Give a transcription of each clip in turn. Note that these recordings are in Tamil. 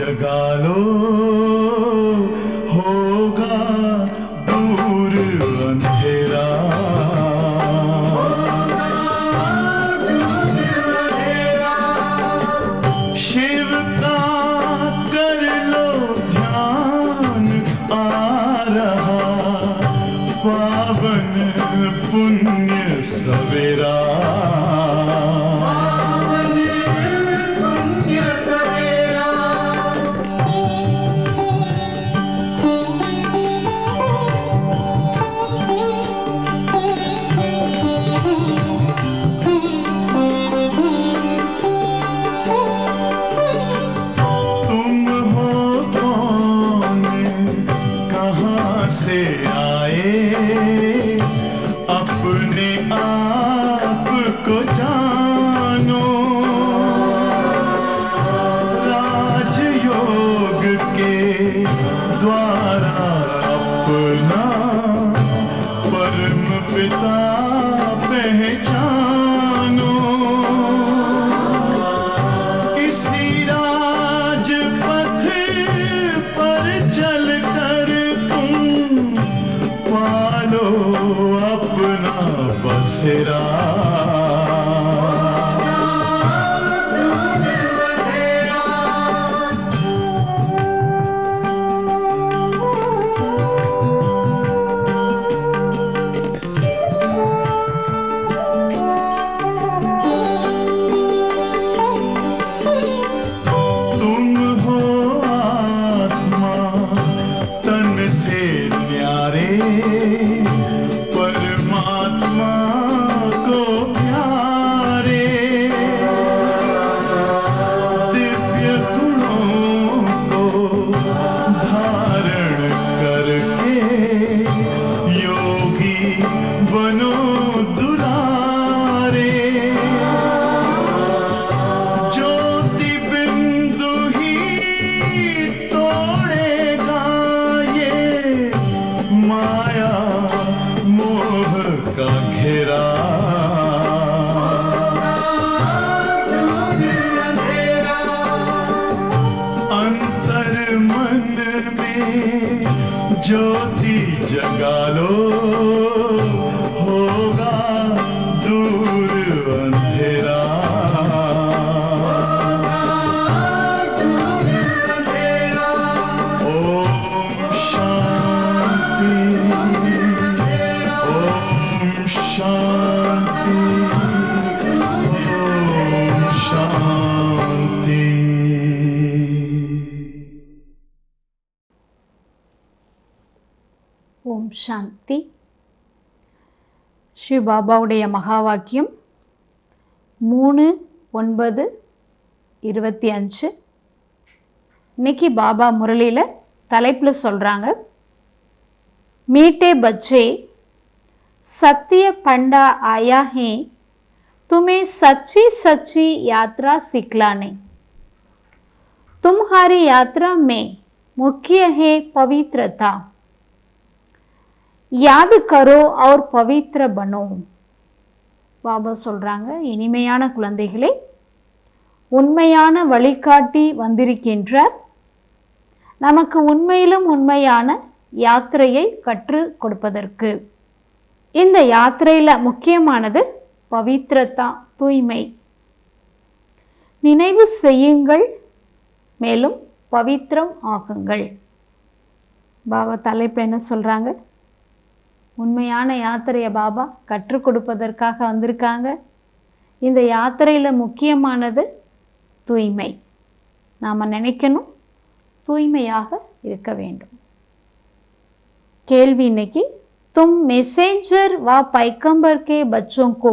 जगा लो होगा दूर अंधेरा। शिव का कर लो ध्यान आ रहा पावन पुण्य सवेरा। से आए अपने आप को जानो, राजयोग के द्वारा अपना परम पिता पहचानो। इसी राजपथ पर चलकर पालो अपना बसेरा। तुम हो आत्मा तन से न्यारे परमात्मा को प्यारे। दिव्य गुणों को धारण करके योगी बनो दुलारे। ज्योति बिंदु ही तोड़ेगा ये माया मोह का घेरा। अंतर मन में ज्योति जगा लो होगा दूर अंधेरा। ओम शांति ओम शांति ओम शांति। ஓம் சாந்தி. ஸ்ரீ பாபாவுடைய மகா வாக்கியம் 3/9/25. இன்னைக்கு பாபா முரளியில் தலைப்பில் சொல்கிறாங்க, மீட்டே பச்சே सत्य पंडा आया है तुम्हें सच्ची सच्ची यात्रा सिखलाने। तुम्हारी यात्रा में मुख्य है पवित्रता। याद करो और पवित्र बनो। பாபா சொல்கிறாங்க, இனிமையான குழந்தைகளே, உண்மையான வழிகாட்டி வந்திருக்கின்றார். நமக்கு உண்மையிலும் உண்மையான யாத்திரையை கற்றுக் கொடுப்பதற்கு. இந்த யாத்திரையில் முக்கியமானது பவித்ரதா, தூய்மை. நினைவு செய்யுங்கள், மேலும் பவித்திரம் ஆகுங்கள். பாபா தலைப்பு என்ன சொல்கிறாங்க? உண்மையான யாத்திரையை பாபா கற்றுக் கொடுப்பதற்காக வந்திருக்காங்க. இந்த யாத்திரையில் முக்கியமானது தூய்மை. நாம் நினைக்கணும், தூய்மையாக இருக்க வேண்டும். கேள்வி இன்னைக்கு, तुम मैसेंजर व पैगंबर के बच्चों को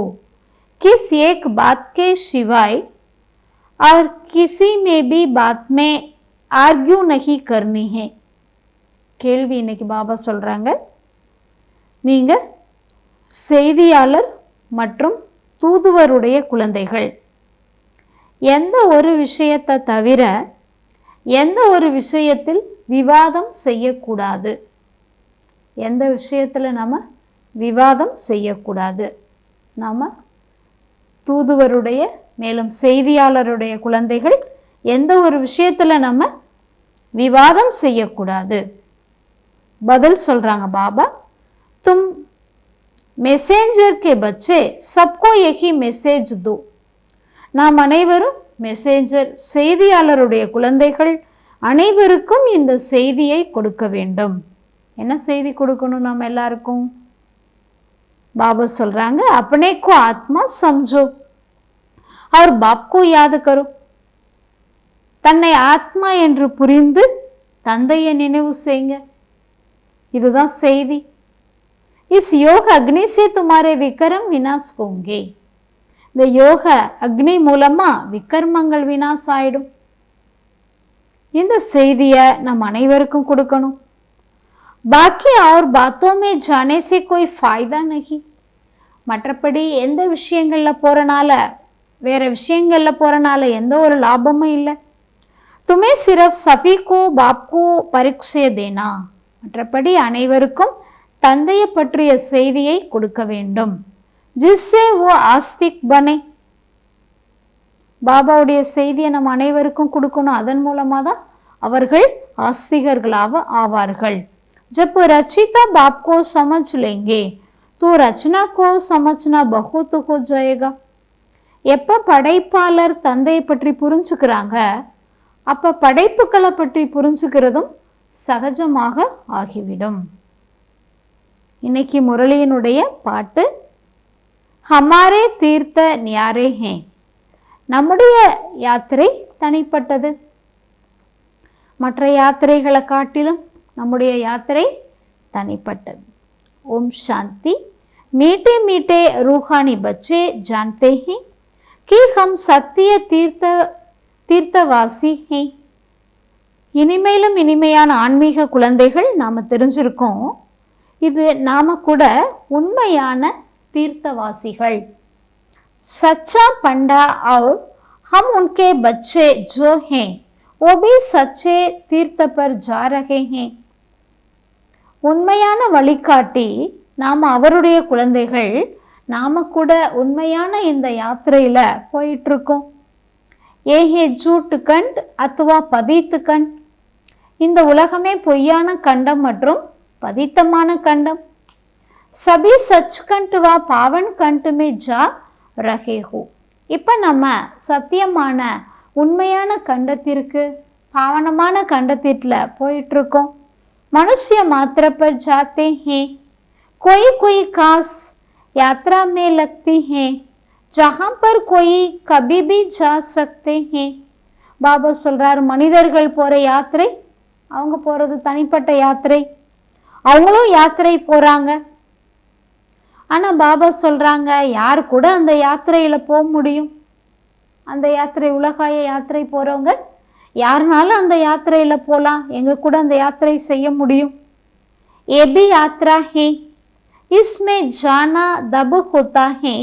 किस एक बात के सिवाय और किसी में भी बात में आर्ग्यू नहीं करनी है। கேள்வி இன்னைக்கு பாபா சொல்கிறாங்க, நீங்கள் செய்தியாளர் மற்றும் தூதுவருடைய குழந்தைகள், எந்த ஒரு விஷயத்தை தவிர எந்த ஒரு விஷயத்தில் விவாதம் செய்யக்கூடாது. எந்த விஷயத்தில் நம்ம விவாதம் செய்யக்கூடாது. நாம் தூதுவருடைய மேலும் செய்தியாளருடைய குழந்தைகள், எந்த ஒரு விஷயத்தில் நம்ம விவாதம் செய்யக்கூடாது. பதில் சொல்றாங்க பாபா, தும் மெசேஞ்சர் கே பச்சே சப்கோ யஹி மெசேஜ் தோ. நாம் அனைவரும் மெசேஞ்சர், செய்தியாளருடைய குழந்தைகள், அனைவருக்கும் இந்த செய்தியை கொடுக்க வேண்டும். என்ன செய்தி கொடுக்கணும் நாம் எல்லாருக்கும்? பாபா சொல்றாங்க, अपने को आत्मा समझो और बाप को याद करो. தன்னை ஆத்மா என்று புரிந்து தந்தையை நினைவு செய்யுங்க. இதுதான் செய்தி. इस योग अग्नि से तुम्हारे विक्रम विनाश होंगे. இந்த யோக அக்னி மூலமா விக்ரமங்கள் வினாசம் ஆயிடும். இந்த செய்தியை நம் அனைவருக்கும் கொடுக்கணும். பாக்கி और बातों में जाने से कोई फायदा नहीं. மற்றபடி எந்த விஷயங்களில் போகிறனால, வேறு விஷயங்களில் போகிறனால எந்த ஒரு லாபமும் இல்லை. துமே சிரஃப் சஃபீக்கோ பாப்கோ பரீட்சை தேனா. மற்றபடி அனைவருக்கும் தந்தையை பற்றிய செய்தியை கொடுக்க வேண்டும். ஜிஸ்ஸே ஓ ஆஸ்திக் பனே. பாபாவுடைய செய்தியை நம்ம அனைவருக்கும் கொடுக்கணும். அதன் மூலமாக தான் அவர்கள் ஆஸ்திகர்களாக ஆவார்கள். जब रचिता बाप को समझ लेंगे तो रचना को समझना बहुत हो जाएगा. எப்போ படைப்பாளர் தந்தையை பற்றி புரிஞ்சுக்கிறாங்க, அப்போ படைப்புகளை பற்றி புரிஞ்சுக்கிறதும் சகஜமாக ஆகிவிடும். இன்னைக்கு முரளியினுடைய பாட்டு ஹமாரே தீர்த்த நியாரே ஹே. நம்முடைய யாத்திரை தனிப்பட்டது. மற்ற யாத்திரைகளை காட்டிலும் நம்முடைய யாத்திரை தனிப்பட்டது. ஓம் சாந்தி. मीठे मीठे रूहानी बच्चे जानते हैं कि हम सत्य தீர்த்தவாசி हैं. இனிமையிலும் இனிமையான ஆன்மீக குழந்தைகள் நாம் தெரிஞ்சிருக்கோம், இது நாம கூட உண்மையான தீர்த்தவாசிகள். सच्चा पंडा और हम उनके बच्चे जो हैं वो भी सच्चे तीर्थ पर जा रहे हैं. உண்மையான வழிகாட்டி நாம் அவருடைய குழந்தைகள், நாம கூட உண்மையான இந்த யாத்திரையில் போயிட்டுருக்கோம். ஏஹே ஜூட் கண்ட் அத்துவா பதித்து கண்ட். இந்த உலகமே பொய்யான கண்டம் மற்றும் பதித்தமான கண்டம். சபி சச் கண்ட் வா பாவன் கண்ட்டுமே ஜா ரஹே ஹோ. இப்போ நம்ம சத்தியமான உண்மையான கண்டத்திற்கு, பாவனமான கண்டத்திற்குல போயிட்டுருக்கோம். मनुष्य मात्र पर जाते हैं, कोई कोई खास यात्रा में लगती हैं जहाँ पर कोई कभी भी जा सकते हैं. பாபா சொல்றார், மனிதர்கள் போகிற யாத்திரை, அவங்க போகிறது தனிப்பட்ட யாத்திரை, அவங்களும் யாத்திரை போகிறாங்க. ஆனால் பாபா சொல்கிறாங்க, யார் கூட அந்த யாத்திரையில் போக முடியும்? அந்த யாத்திரை, உலகாய யாத்திரை போகிறவங்க யாருனாலும் அந்த யாத்திரையில் போகலாம், எங்கள் கூட அந்த யாத்திரை செய்ய முடியும். ये भी यात्रा है, इसमें जाना तब होता है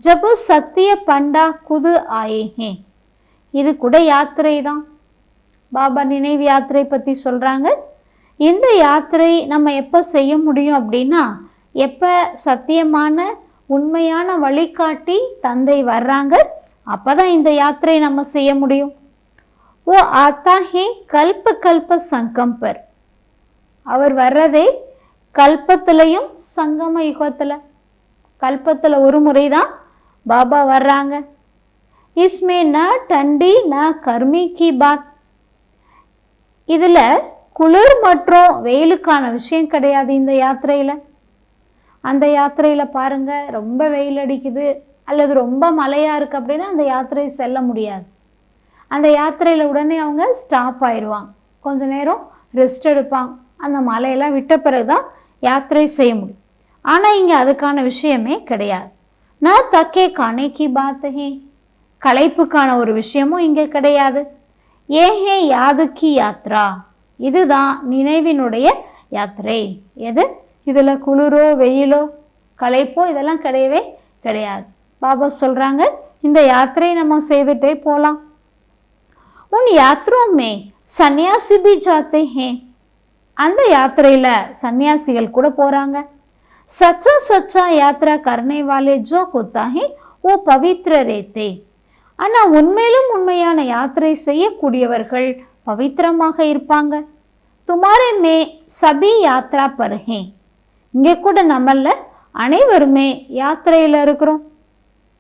जब सत्य पंडा खुद आए हैं. இது கூட யாத்திரை தான். பாபா நினைவு யாத்திரை பற்றி சொல்கிறாங்க. இந்த யாத்திரை நம்ம எப்போ செய்ய முடியும் அப்படின்னா, எப்போ சத்தியமான உண்மையான வழிகாட்டி தந்தை வர்றாங்க, அப்போ தான் இந்த யாத்திரை நம்ம செய்ய முடியும். वो आता है कल्प कल्प संगम पर. அவர் வர்றதே கல்பத்திலையும் சங்கம யுகத்தில். கல்பத்தில் ஒரு முறை தான் பாபா வர்றாங்க. इसमें न ठंडी न गर्मी की बात. இதில் குளிர் மற்றும் வெயிலுக்கான விஷயம் கிடையாது இந்த யாத்திரையில். அந்த யாத்திரையில் பாருங்கள், ரொம்ப வெயில் அடிக்குது அல்லது ரொம்ப மழையாக இருக்குது அப்படின்னா அந்த யாத்திரை செல்ல முடியாது. அந்த யாத்திரையில் உடனே அவங்க ஸ்டாப் ஆயிடுவாங்க, கொஞ்ச நேரம் ரெஸ்ட் எடுப்பாங்க. அந்த மலையெல்லாம் விட்ட பிறகு தான் யாத்திரை செய்ய முடியும். ஆனால் இங்கே அதுக்கான விஷயமே கிடையாது. நான் தக்கே காணைக்கு பாத்தகே. களைப்புக்கான ஒரு விஷயமும் இங்கே கிடையாது. ஏஹே யாதுக்கி யாத்ரா. இதுதான் நினைவினுடைய யாத்திரை. எது? இதில் குளிரோ வெயிலோ களைப்போ இதெல்லாம் கிடையவே கிடையாது. பாபா சொல்கிறாங்க, இந்த யாத்திரையை நம்ம செய்துட்டே போகலாம். उन यात्रों में सन्यासी भी जाते हैं. அந்த யாத்திரையில் சன்னியாசிகள் கூட போகிறாங்க. सच्चा सच्चा यात्रा करने वाले जो होता है वो पवित्र रहते. ஆனால் உண்மையிலும் உண்மையான யாத்திரை செய்யக்கூடியவர்கள் பவித்திரமாக இருப்பாங்க. துமாரே மே சபி யாத்ரா பருகே. இங்கே கூட நம்மள அனைவருமே யாத்திரையில் இருக்கிறோம்.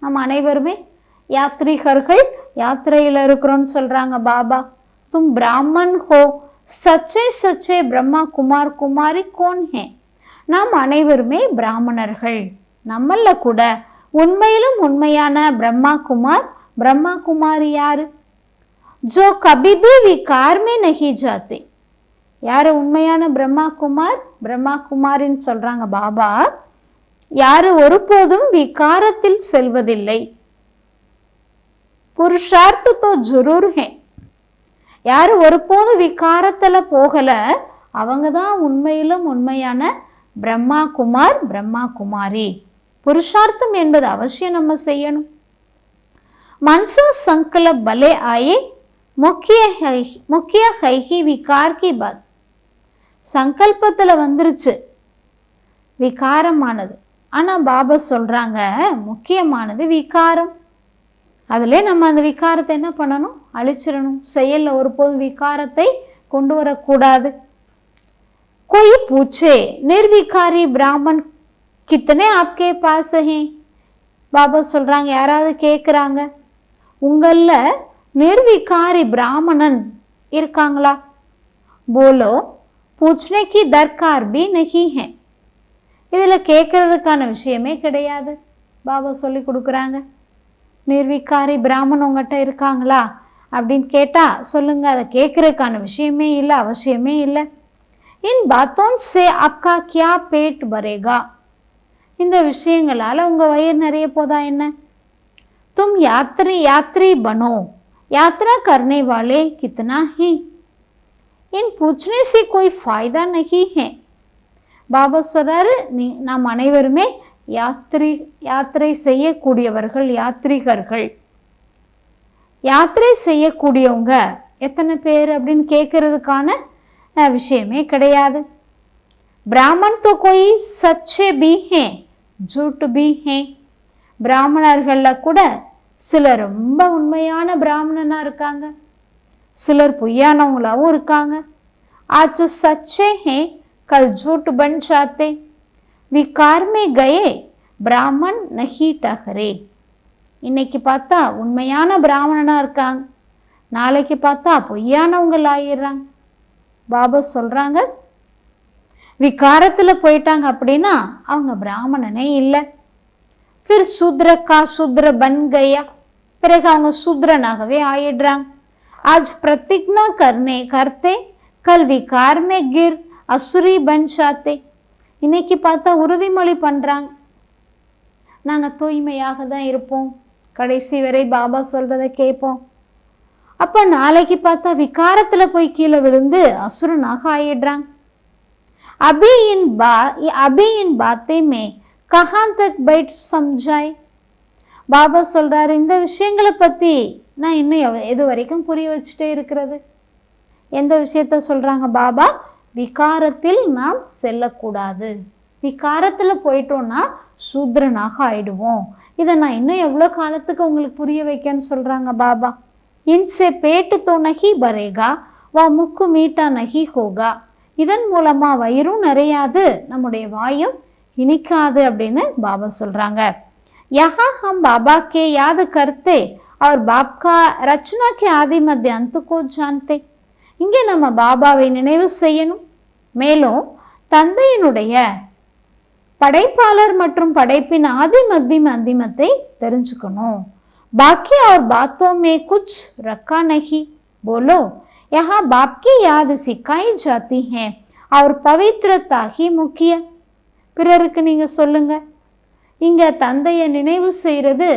நம்ம அனைவருமே யாத்ரீகர்கள், யாத்திரையில் இருக்கிறோன்னு சொல்கிறாங்க பாபா. தும் பிராமன் ஹோ, சச்சே சச்சே பிரம்மா குமார் குமாரி கோன் ஹே. நாம் அனைவருமே பிராமணர்கள். நம்மள கூட உண்மையிலும் உண்மையான பிரம்மா குமார், பிரம்மா குமாரி யாரு? ஜோ கபிபி விகார் மே நஹி ஜாத்தே. யார் உண்மையான பிரம்மா குமார், பிரம்மா குமாரின்னு சொல்கிறாங்க பாபா? யார் ஒருபோதும் விகாரத்தில் செல்வதில்லை. புருஷார்த்த தோ ஜரூர் ஹே. யார் ஒருபோதும் விகாரத்தில் போகலை, அவங்க தான் உண்மையிலும் உண்மையான பிரம்மா குமார், பிரம்மா குமாரி. புருஷார்த்தம் என்பது அவசியம் நம்ம செய்யணும். மன்சா சங்கல்ப் பலே ஆயே முக்கிய ஹைஹி விகார் கி பாத். சங்கல்பத்தில் வந்துருச்சு விகாரமானது. ஆனால் பாபா சொல்கிறாங்க முக்கியமானது விகாரம். அதிலே நம்ம அந்த விகாரத்தை என்ன பண்ணணும்? அழிச்சிடணும். செயலில் ஒருபோதும் விகாரத்தை கொண்டு வரக்கூடாது. कोई पूछे निर्विकारी ब्राह्मण कितने आपके पास हैं. பாபா சொல்கிறாங்க, யாராவது கேட்குறாங்க, உங்களில் நிர்விகாரி பிராமணன் இருக்காங்களா? போலோ பூச்னே கி தர்கார் பி நஹி ஹே. இதில் கேட்குறதுக்கான விஷயமே கிடையாது. பாபா சொல்லி கொடுக்குறாங்க, நிர்விகாரி பிராமணன் உங்கள்கிட்ட இருக்காங்களா அப்படின்னு கேட்டால் சொல்லுங்கள். அதை கேட்குறதுக்கான விஷயமே இல்லை, அவசியமே இல்லை. इन बातों से आपका क्या पेट भरेगा. இந்த விஷயங்களால் உங்கள் வயிறு நிறைய போதா என்ன? तुम यात्री बनो, यात्रा करने वाले कितना है. इन पूछने से कोई फायदा नहीं है. பாபா சொல்கிறாரு, நாம் அனைவருமே யாத்திரை செய்யக்கூடியவர்கள், யாத்ரீகர்கள். யாத்திரை செய்யக்கூடியவங்க எத்தனை பேர் அப்படின்னு கேட்குறதுக்கான விஷயமே கிடையாது. பிராமன் तो कोई सच्चे भी हैं, झूठ भी हैं. பிராமணர்களில் கூட சிலர் ரொம்ப உண்மையான பிராமணனாக இருக்காங்க, சிலர் பொய்யானவங்களாகவும் இருக்காங்க. आज जो सच्चे हैं कल झूठ बन जाते. विकार में गए ब्राह्मण नहीं ठहरे. இன்னைக்கு பார்த்தா உண்மையான பிராமணனாக இருக்காங்க, நாளைக்கு பார்த்தா பொய்யானவங்கள் ஆயிடுறாங்க. பாபா சொல்கிறாங்க, விகாரத்தில் போயிட்டாங்க அப்படின்னா அவங்க பிராமணனே இல்லை. ஃபிர் சூத்ர கா சூத்ர பன் கயா. பிறகு அவங்க சூத்ரனாகவே ஆயிடுறாங்க. ஆஜ் பிரதிஜ்ஞா கர்த்தே கல் விகார் மே கிர் அசுரி பன் சாத்தே. இன்னைக்கு பார்த்தா உறுதிமொழி பண்ணுறாங்க, நாங்கள் தூய்மையாக தான் இருப்போம், கடைசி வரை பாபா சொல்கிறத கேட்போம். அப்போ நாளைக்கு பார்த்தா விகாரத்தில் போய் கீழே விழுந்து அசுரனாக ஆயிடுறாங்க. अभी इन बातें में कहाँ तक बैठ समझाए. பாபா சொல்கிறாரு, இந்த விஷயங்களை பற்றி நான் இன்னும் எது வரைக்கும் புரிய வச்சுட்டே இருக்கிறது. எந்த விஷயத்த சொல்கிறாங்க பாபா? விகாரத்தில் நாம் செல்லக்கூடாது. விகாரத்தில் போயிட்டோன்னா சூத்ரனாக ஆயிடுவோம். இதை நான் இன்னும் எவ்வளோ காலத்துக்கு உங்களுக்கு புரிய வைக்கன்னு சொல்கிறாங்க பாபா. इनसे पेट तो नहीं भरेगा व मुख मीठा नहीं होगा. இதன் மூலமாக வயிறும் நிறையாது, நம்முடைய வாயும் இனிக்காது அப்படின்னு பாபா சொல்கிறாங்க. यहाँ हम बाबा के याद करते और बाप का रचना के आदि मध्य अंत को जानते. இங்கே நம்ம பாபாவை நினைவு செய்யணும், மேலும் தந்தையினுடைய படைப்பாளர் மற்றும் படைப்பின் ஆதி மத்தியம் அந்திமத்தை தெரிஞ்சுக்கணும். बाकी और बातों में कुछ रखा नहीं. बोलो, यहाँ बाप की याद सिखाई जाती है और पवित्रता ही मुख्य. பிறருக்கு நீங்கள் சொல்லுங்க, இங்கே தந்தையை நினைவு செய்கிறது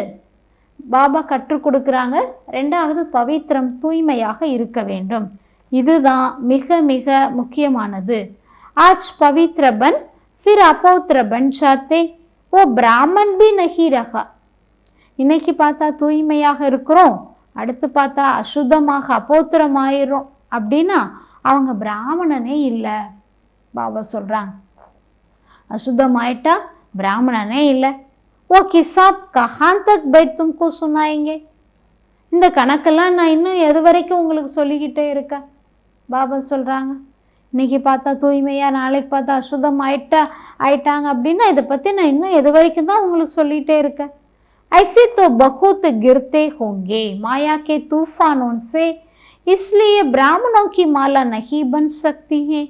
பாபா கற்றுக் கொடுக்குறாங்க. ரெண்டாவது பவித்திரம், தூய்மையாக இருக்க வேண்டும். இதுதான் மிக மிக முக்கியமானது. ஆஜ் பவித்ர பன் फिर अपवित्र बन जाते, वो ब्राह्मण भी नहीं रहा. இன்னைக்கு பார்த்தா தூய்மையாக இருக்கிறோம், அடுத்து பார்த்தா அசுத்தமாக அப்போத்திரமாயிரும் அப்படின்னா அவங்க பிராமணனே இல்லை. பாபா சொல்கிறாங்க, அசுத்தமாயிட்டா பிராமணனே இல்லை. ஓ கிசாப் கஹான் தக் பைட் தும்கோ சுனாயிங்க. இந்த கணக்கெல்லாம் நான் இன்னும் எது வரைக்கும் உங்களுக்கு சொல்லிக்கிட்டே இருக்கேன். பாபா சொல்கிறாங்க. இன்றைக்கி பார்த்தா தூய்மையாக, நாளைக்கு பார்த்தா அசுத்தம் ஆயிட்டாங்க அப்படின்னா இதை பற்றி நான் இன்னும் எது வரைக்கும் தான் உங்களுக்கு சொல்லிகிட்டே இருக்கேன். ऐसे तो बहुत गिरते होंगे माया के तूफानों से, इसलिए ब्राह्मणों की माला नहीं बन सकती है.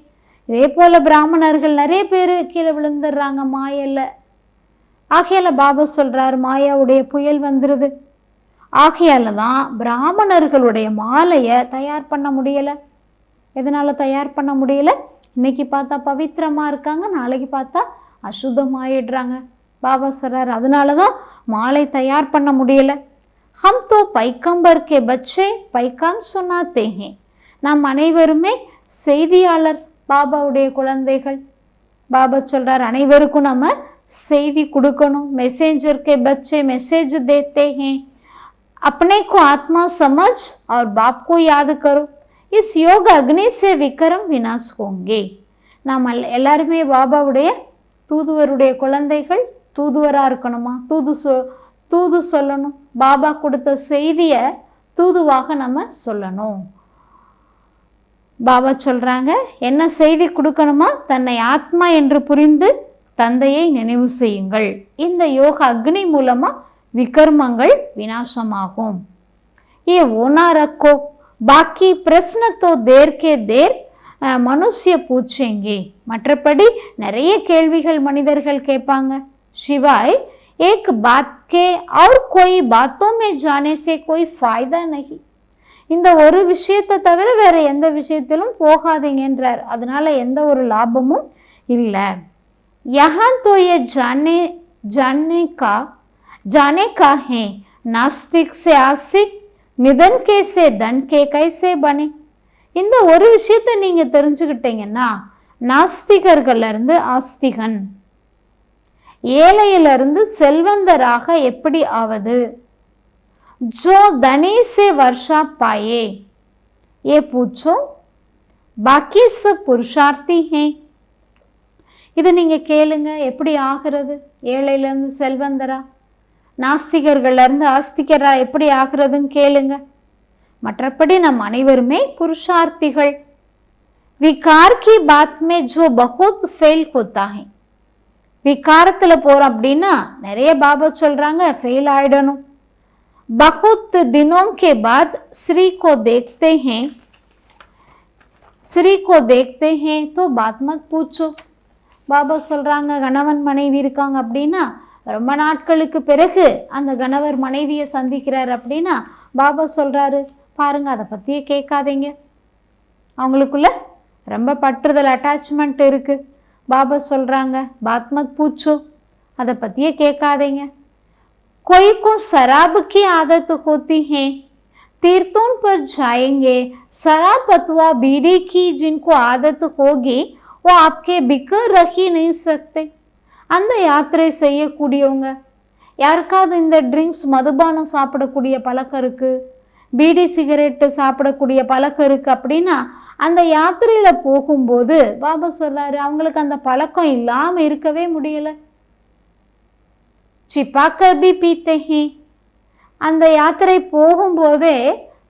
இதே போல் பிராமணர்கள் நிறைய பேர் கீழே விழுந்துடுறாங்க மாயல்ல. ஆகையால பாபா சொல்கிறார், மாயாவுடைய புயல் வந்துடுது. ஆகையால தான் பிராமணர்களுடைய மாலையை தயார் பண்ண முடியலை. எதனால் தயார் பண்ண முடியலை? இன்னைக்கு பார்த்தா பவித்திரமாக இருக்காங்க, நாளைக்கு பார்த்தா அசுத்தமாயிடுறாங்க. பாபா சொல்கிறார், அதனால தான் மாலை தயார் பண்ண முடியலை. ஹம் தோ பைக்கம்பர் கே பச்சே பைக்காம் சுனாத்தே ஹே. நாம் அனைவருமே செய்தியாளர், பாபாவுடைய குழந்தைகள். பாபா சொல்கிறார், அனைவருக்கும் நம்ம செய்தி கொடுக்கணும். मैसेंजर के बच्चे मैसेज देते हैं, अपने को आत्मा समझ और बाप को याद करो, इस योग अग्नि से विक्रम विनाश होंगे. நாம் எல்லாருமே பாபாவுடைய தூதுவருடைய குழந்தைகள். தூதுவராக இருக்கணுமா? தூது சொல்லணும். பாபா கொடுத்த செய்தியை தூதுவாக நம்ம சொல்லணும். பாபா சொல்கிறாங்க, என்ன செய்தி கொடுக்கணுமா? தன்னை ஆத்மா என்று புரிந்து தந்தையை நினைவு செய்யுங்கள். இந்த யோக அக்னி மூலமாக விகர்மங்கள் விநாசமாகும். ஏ ஓனா ரக்கோ, பாக்கி பிரश्न तो देर के देर மனுஷிய பூச்சேங்கே. மற்றபடி நிறைய கேள்விகள் மனிதர்கள் கேட்பாங்க. शिवाय एक बात के और कोई बातों में जाने से कोई फायदा नहीं. இந்த ஒரு விஷயத்தை தவிர வேற எந்த விஷயத்திலும் போகாதீங்கன்றார். அதனால எந்த ஒரு லாபமும் இல்லை. यहाँ तो ये जाने का है, नास्तिक से आस्तिक, निधन के से धन के कैसे बने. இந்த ஒரு விஷயத்தை நீங்க தெரிஞ்சுக்கிட்டீங்கன்னா, நாஸ்திகர்கள்ல இருந்து ஆஸ்திகன், ஏழையிலிருந்து செல்வந்தராக எப்படி ஆவது. जो धनी से वर्षा पाए, ये पूछो, बाकी सब पुरुषार्थी हैं. இது நீங்கள் கேளுங்க, எப்படி ஆகிறது? ஏழையிலேருந்து செல்வந்தரா, நாஸ்திகர்கள்லேருந்து ஆஸ்திகரா எப்படி ஆகிறதுன்னு கேளுங்க. மற்றபடி நம் அனைவருமே புருஷார்த்திகள். विकार की बात में जो बहुत फेल होता है. விகாரத்தில் போகிறோம் அப்படின்னா நிறைய பாபா சொல்கிறாங்க ஃபெயில் ஆகிடணும். बहुत दिनों के बाद श्री को देखते हैं तो बात मत पूछो. பாபா சொல்கிறாங்க, கணவன் மனைவி இருக்காங்க அப்படின்னா ரொம்ப நாட்களுக்கு பிறகு அந்த கணவர் மனைவியை சந்திக்கிறார் அப்படின்னா பாபா சொல்கிறாரு, பாருங்கள், அதை பற்றியே கேட்காதீங்க. அவங்களுக்குள்ள ரொம்ப பற்றுதல், அட்டாச்மெண்ட் இருக்குது. பாபா சொல்கிறாங்க, பாத் மத் பூச்சோ, அதை பற்றியே கேட்காதீங்க. कोई को शराब की आदत होती है, तीर्थों पर जाएंगे, शराब अथवा बीड़ी की जिनको आदत होगी वो आपके बिकर रख ही नहीं सकते. அந்த யாத்திரை செய்யக்கூடியவங்க யாருக்காவது இந்த ட்ரிங்க்ஸ், மதுபானம் சாப்பிடக்கூடிய பழக்கம் இருக்குது, பீடி சிகரெட்டு சாப்பிடக்கூடிய பழக்கம் இருக்குது அப்படின்னா அந்த யாத்திரையில் போகும்போது பாபா சொல்கிறாரு, அவங்களுக்கு அந்த பழக்கம் இல்லாமல் இருக்கவே முடியலை. சிப்பாக்கர் பி பீத்தே ஹே. அந்த யாத்திரை போகும்போதே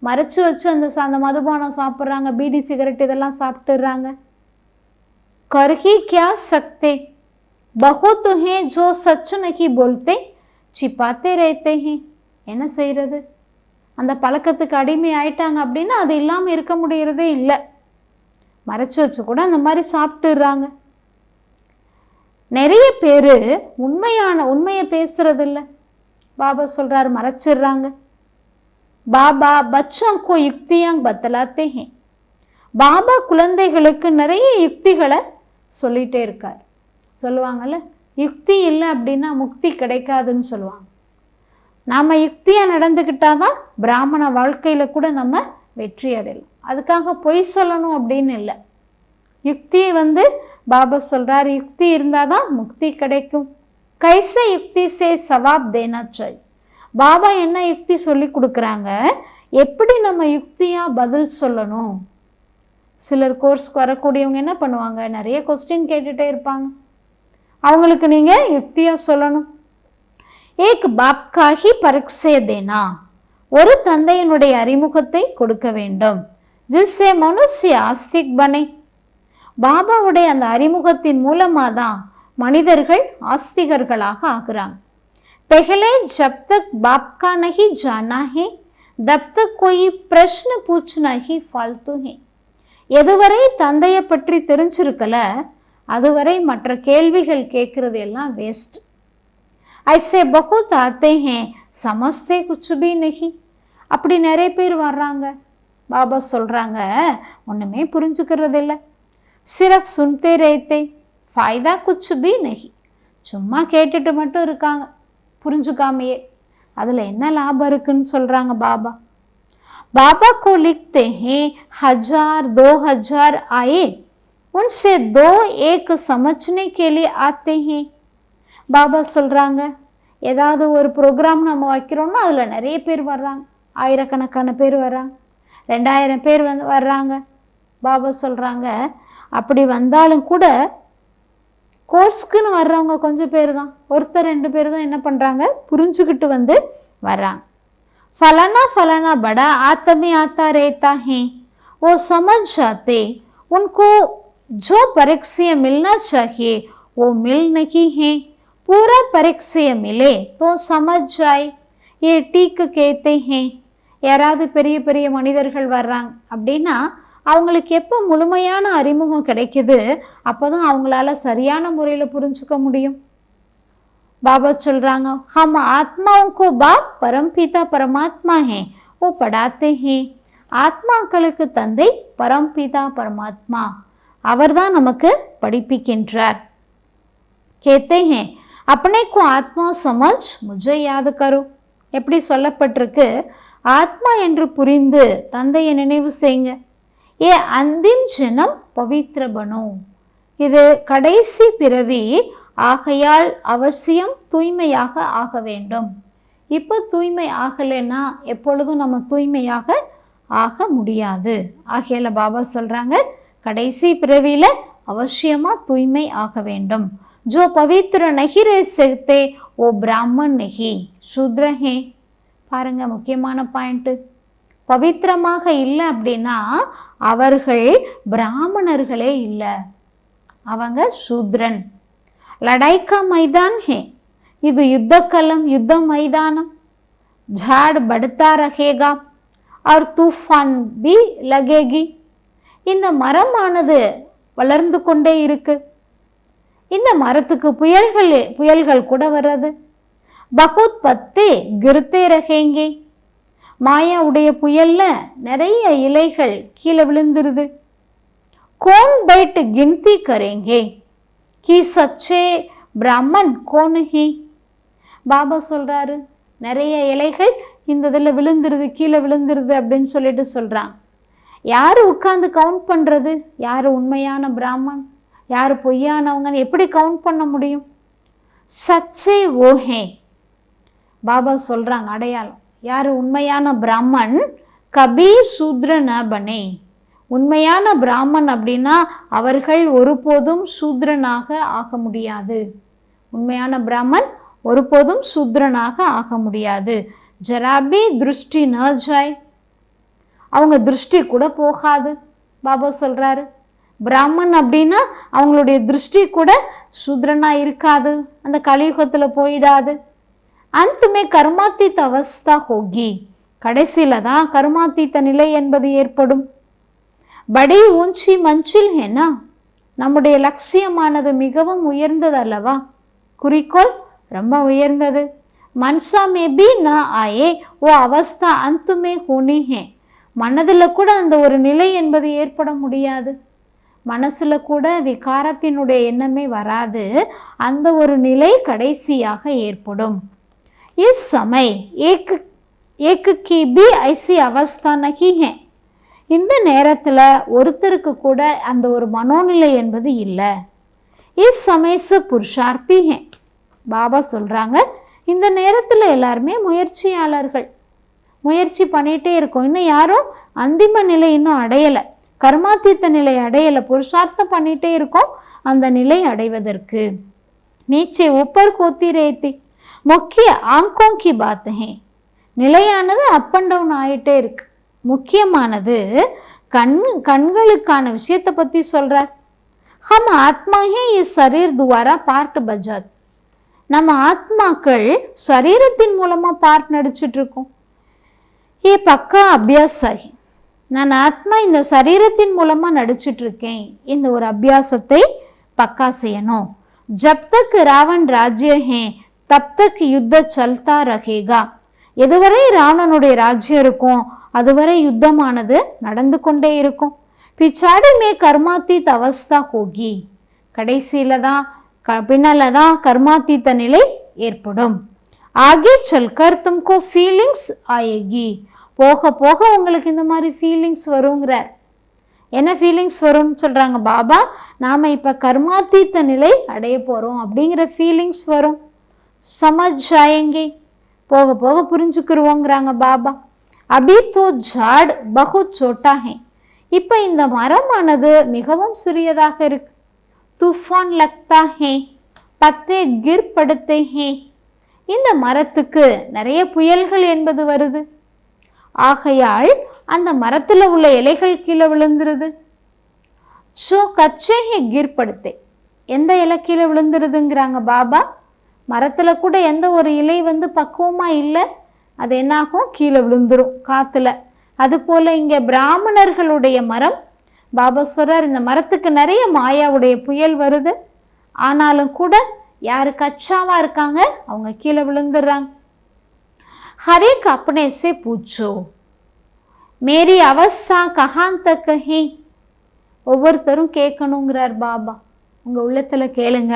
மறைச்சு வச்சு அந்த மதுபானம் சாப்பிட்றாங்க, பீடி சிகரெட் இதெல்லாம் சாப்பிட்டுறாங்க. கர்ஹி கியா சக்தே, பகுத் ஹே ஜோ சச் நஹி போல்தே சிப்பாத்தே ரேத்தே ஹே. என்ன செய்கிறது? அந்த பழக்கத்துக்கு அடிமை ஆயிட்டாங்க அப்படின்னா அது இல்லாமல் இருக்க முடியறதே இல்லை. மறைச்சு வச்சு கூட அந்த மாதிரி சாப்பிட்டுறாங்க. நிறைய பேர் உண்மையை பேசுறது இல்லை. பாபா சொல்கிறார், மறைச்சிடுறாங்க. பாபா பச்சோங்கோ யுக்தியாங் பத்தலாத்தே ஹே. பாபா குழந்தைகளுக்கு நிறைய யுக்திகளை சொல்லிகிட்டே இருக்கார். சொல்லுவாங்கள்ல, யுக்தி இல்லை அப்படின்னா முக்தி கிடைக்காதுன்னு சொல்லுவாங்க. நாம் யுக்தியாக நடந்துக்கிட்டால் தான் பிராமண வாழ்க்கையில் கூட நம்ம வெற்றி அடையலாம். அதுக்காக பொய் சொல்லணும் அப்படின்னு இல்லை. யுக்தியை பாபா சொல்கிறார், யுக்தி இருந்தால் தான் முக்தி கிடைக்கும். கைசே யுக்தி சே சவாப் தேனா சாய். பாபா என்ன யுக்தி சொல்லி கொடுக்குறாங்க, எப்படி நம்ம யுக்தியாக பதில் சொல்லணும். சிலர் கோர்ஸ்க்கு வரக்கூடியவங்க என்ன பண்ணுவாங்க, நிறைய கொஸ்டின் கேட்டுகிட்டே இருப்பாங்க. அவங்களுக்கு நீங்கள் யுக்தியாக சொல்லணும். ஏக் பாப்காகி பரீட்சை தேனா, ஒரு தந்தையினுடைய அறிமுகத்தை கொடுக்க வேண்டும். जिससे मनुष्य आस्तिक बने. பாபாவுடைய அந்த அறிமுகத்தின் மூலமாக தான் மனிதர்கள் ஆஸ்திகர்களாக ஆகுறாங்க. पहले जब तक बाप का नहीं जाना है तब तक कोई प्रश्न पूछना ही फालतू है. எதுவரை தந்தையை பற்றி தெரிஞ்சிருக்கல அதுவரை மற்ற கேள்விகள் கேட்கறது எல்லாம் வேஸ்ட். ऐसे बहुत आते हैं समझते कुछ भी नहीं. அப்படி நிறைய பேர் வர்றாங்க. பாபா சொல்கிறாங்க ஒன்றுமே புரிஞ்சுக்கிறது இல்லை. சிரஃப் சுன்தே ரேத்தே ஃபாய்தா குச் பி நஹி. சும்மா கேட்டுட்டு மட்டும் இருக்காங்க புரிஞ்சுக்காமையே. அதில் என்ன லாபம் இருக்குன்னு சொல்கிறாங்க பாபா. बाबा को लिखते हैं 1000 2000 आए उनसे 2 एक समझने के लिए आते हैं. பாபா சொல்கிறாங்க ஏதாவது ஒரு ப்ரோக்ராம் நம்ம வைக்கிறோன்னா அதில் நிறைய பேர் வர்றாங்க. ஆயிரக்கணக்கான பேர் வர்றாங்க, 2000 பேர் வர்றாங்க. பாபா சொல்கிறாங்க அப்படி வந்தாலும் கூட கோர்ஸ்க்குன்னு வர்றவங்க கொஞ்சம் பேர் தான், ஒருத்தர் 2 பேர் தான் என்ன பண்ணுறாங்க புரிஞ்சுக்கிட்டு வர்றாங்க. फलाना फलाना बड़ा आता में आता रहता है, वो समझ जाते उनको जो परीक्षा मिलना चाहिए वो मिल नहीं है. पूरा परीक्षा मिले तो समझ जाए ये ठीक कहते हैं. யாராவது பெரிய பெரிய மனிதர்கள் வர்றாங்க அப்படின்னா அவங்களுக்கு எப்போ முழுமையான அறிமுகம் கிடைக்குது அப்போ தான் அவங்களால சரியான முறையில் புரிஞ்சுக்க முடியும். बाबा चल रहा हम आत्माओं को बाप परमपिता परमात्मा हैं वो पढ़ाते हैं. ஆத்மாக்களுக்கு தந்தை பரம்பிதா பரமாத்மா அவர்தான் நமக்கு படிப்பிக்கின்றார். कहते हैं अपने को आत्मा समझ मुझे याद करो. எப்படி சொல்லப்பட்டிருக்கு ஆத்மா என்று புரிந்து தந்தையை நினைவு செய்யுங்க. ஏ அந்திம் ஜனம் பவித்ர பனோ. இது கடைசி பிறவி ஆகையால் அவசியம் தூய்மையாக ஆக வேண்டும். இப்போ தூய்மை ஆகலைன்னா எப்பொழுதும் நம்ம தூய்மையாக ஆக முடியாது. ஆகையால் பாபா சொல்கிறாங்க கடைசி பிறவியில் அவசியமாக தூய்மை ஆக வேண்டும். ஜோ பவித்ர நஹி ரே சக்தே ஓ பிராமன் நஹி சூத்ர ஹே. பாருங்கள் முக்கியமான பாயிண்ட்டு. பவித்திரமாக இல்லை அப்படின்னா அவர்கள் பிராமணர்களே இல்லை, அவங்க சூத்ரன். लड़ाई का मैदान है, இது युद्ध कलम युद्ध मैदानम. झाड़ बढ़ता रहेगा और तूफान भी लगेगी. இந்த மரமானது வளர்ந்து கொண்டே இருக்கு, இந்த மரத்துக்கு புயல்கள் கூட வர்றது. பகுத் பத்தே கிருத்தே ரகேங்கே. மாயாவுடைய புயல்ல நிறைய இலைகள் கீழே விழுந்துருது. கோன் பைட் கின்தி கரேங்கே कि सच्चे ब्राह्मण कौन है. பாபா சொல்கிறாரு நிறைய இலைகள் இந்த இதில் விழுந்துருது கீழே விழுந்துருது அப்படின்னு சொல்லிட்டு சொல்கிறாங்க. யார் உட்காந்து கவுண்ட் பண்ணுறது யார் உண்மையான பிராமன் யார் பொய்யானவங்கன்னு எப்படி கவுண்ட் பண்ண முடியும்? சச்சே ஓஹே. பாபா சொல்கிறாங்க அடையாளம் யார் உண்மையான பிராமன். கபி சூத்ர ந பனே. உண்மையான பிராமன் அப்படின்னா அவர்கள் ஒருபோதும் சூத்ரனாக ஆக முடியாது. உண்மையான பிராமன் ஒருபோதும் சூத்ரனாக ஆக முடியாது. ஜராபி திருஷ்டி ந ஜாய். அவங்க திருஷ்டி கூட போகாது. பாபா சொல்கிறாரு பிராமன் அப்படின்னா அவங்களுடைய திருஷ்டி கூட சூத்ரனாக இருக்காது, அந்த கலியுகத்தில் போயிடாது. அந்தமே கர்மாத்தீத் அவஸ்தா ஹோகி. கடைசியில் தான் கர்மாத்தீத்த நிலை என்பது ஏற்படும். படி ஊஞ்சி மஞ்சில் ஹேனா. நம்முடைய லட்சியமானது மிகவும் உயர்ந்தது அல்லவா, குறிக்கோள் ரொம்ப உயர்ந்தது. மன்சா மே பி ந ஆயே ஓ அவஸ்தா அந்துமே ஹோனி ஹே. மனதில் கூட அந்த ஒரு நிலை என்பது ஏற்பட முடியாது. மனசில் கூட விகாரத்தினுடைய எண்ணமே வராது. அந்த ஒரு நிலை கடைசியாக ஏற்படும். இஸ் சமய ஏக் கி பி ஐசி அவஸ்தா நஹி ஹே. இந்த நேரத்தில் ஒருத்தருக்கு கூட அந்த ஒரு மனோநிலை என்பது இல்லை. இஸ் சமயச புருஷார்த்தி ஹே. பாபா சொல்கிறாங்க இந்த நேரத்தில் எல்லாருமே முயற்சியாளர்கள், முயற்சி பண்ணிகிட்டே இருக்கோம். இன்னும் யாரும் அந்திம நிலை இன்னும் அடையலை, கர்மாத்தீத்த நிலை அடையலை, புருஷார்த்தம் பண்ணிகிட்டே இருக்கோம் அந்த நிலை அடைவதற்கு. நீச்சே உப்பர் கோத்தி ரேத்தி முக்கிய ஆங்கோங்கி பாத் ஹே. நிலையானது அப் அண்ட் டவுன் ஆகிட்டே இருக்கு. முக்கியமானது கண்களுக்கான விஷயத்தை பற்றி சொல்கிறார். ஹம் ஆத்மா ஹே இஸ் சரீர் துவாரா பார்ட் பஜாத். நம்ம ஆத்மாக்கள் சரீரத்தின் மூலமாக பார்ட் நடிச்சிட்டு இருக்கோம். ஏ பக்கா அபியாசாகி, நான் ஆத்மா இந்த சரீரத்தின் மூலமாக நடிச்சிட்ருக்கேன். இந்த ஒரு அபியாசத்தை பக்கா செய்யணும். ஜப் தக் ராவன் ராஜ்ய ஹே தப் தக் யுத்த சல்தா ரகேகா. எதுவரை ராவணனுடைய ராஜ்யம் இருக்கும் அதுவரை யுத்தமானது நடந்து கொண்டே இருக்கும். பிச்சாடி மே கர்மாத்தீத் அவஸ்தா ஹோகி. கடைசியில் தான் பின்னால் தான் கர்மாத்தீத்த நிலை ஏற்படும். ஆகே சல்கர் தும்கோ ஃபீலிங்ஸ் ஆயேகி. போக போக உங்களுக்கு இந்த மாதிரி ஃபீலிங்ஸ் வருங்கிறார். என்ன ஃபீலிங்ஸ் வரும்னு சொல்கிறாங்க பாபா? நாம் இப்போ கர்மாத்தீத்த நிலை அடைய போகிறோம் அப்படிங்கிற ஃபீலிங்ஸ் வரும். சமஜ் ஆயேங்கே, போக போக புரிஞ்சுக்கிருவோங்கிறாங்க பாபா. அபி தோ ஜாட் பகுத் சோட்டா ஹே. இப்போ இந்த மரமானது மிகவும் சிறியதாக இருக்கு. தூஃபான் லக்தா ஹே பத்தே கிர் படுத்தே ஹே. இந்த மரத்துக்கு நிறைய புயல்கள் என்பது வருது. ஆகையால் அந்த மரத்தில் உள்ள இலைகள் கீழே விழுந்துருது. ஸோ கச்சே ஹே கிர் படுத்தே. எந்த இலை கீழே விழுந்துருதுங்கிறாங்க பாபா? மரத்தில் கூட எந்த ஒரு இலை பக்குவமாக இல்லை, அது என்னாகும்? கீழே விழுந்துரும் காற்றுல. அதுபோல் இங்கே பிராமணர்களுடைய மரம், பாபா சொல்கிறார் இந்த மரத்துக்கு நிறைய மாயாவுடைய புயல் வருது. ஆனாலும் கூட யார் கச்சாவாக இருக்காங்க அவங்க கீழே விழுந்துடுறாங்க. ஹரேக் அப்னே சே பூச்சோ மேரி அவஸ்தா கஹான் தக் ஹே. ஒவ்வொருத்தரும் கேட்கணுங்கிறார் பாபா. உங்கள் உள்ளத்தில் கேளுங்க,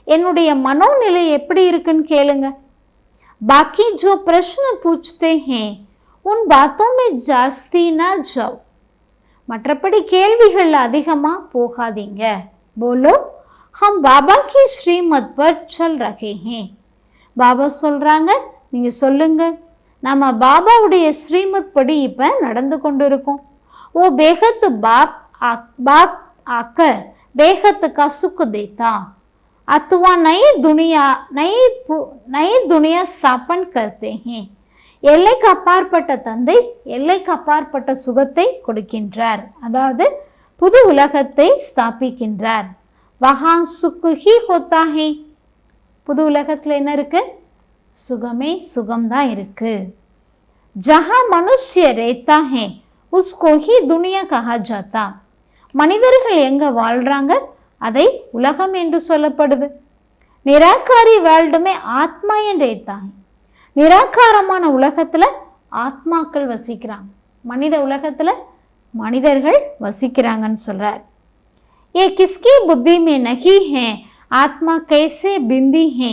என்னுடைய மனோநிலை எப்படி இருக்குன்னு கேளுங்க. பாக்கி ஜோ பிரஷ்ன பூச்தே ஹே உன் பாத்தோமே ஜாஸ்தி நா ஜாவ். மற்றபடி கேள்விகள் அதிகமாக போகாதீங்க. போலோ ஹம் பாபா கி ஸ்ரீமத் பர் சல் ரகே ஹே. பாபா சொல்கிறாங்க, நீங்கள் சொல்லுங்க, நம்ம பாபாவுடைய ஸ்ரீமத் படி இப்போ நடந்து கொண்டு இருக்கோம். ஓ பேகத் பாப் ஆக்கர் பேகத் கா சுக் தேத்தா अथवा नई दुनिया स्थापन करते हैं. எல்லைக்கு அப்பாற்பட்ட தந்தை எல்லைக்கு அப்பாற்பட்ட சுகத்தை கொடுக்கின்றார். அதாவது புது உலகத்தை ஸ்தாபிக்கின்றார். வஹான் சுக்குஹி ஹோத்தா ஹே. புது உலகத்தில் என்ன இருக்கு? சுகமே சுகம்தான் இருக்கு. ஜஹா மனுஷ்ய ரேத்தா ஹே உஸ்கோ ஹி துனியா கஹா ஜாத்தா. மனிதர்கள் எங்க வாழ்றாங்க அதை உலகம் என்று சொல்லப்படுது. நிராகாரி வேர்ல்டுமே ஆத்மா என்றே தான். நிராகாரமான உலகத்தில் ஆத்மாக்கள் வசிக்கிறாங்க, மனித உலகத்தில் மனிதர்கள் வசிக்கிறாங்கன்னு சொல்கிறார். ஏ கிஸ்கி புத்தி மே நகி ஹே ஆத்மா கைசே பிந்தி ஹே.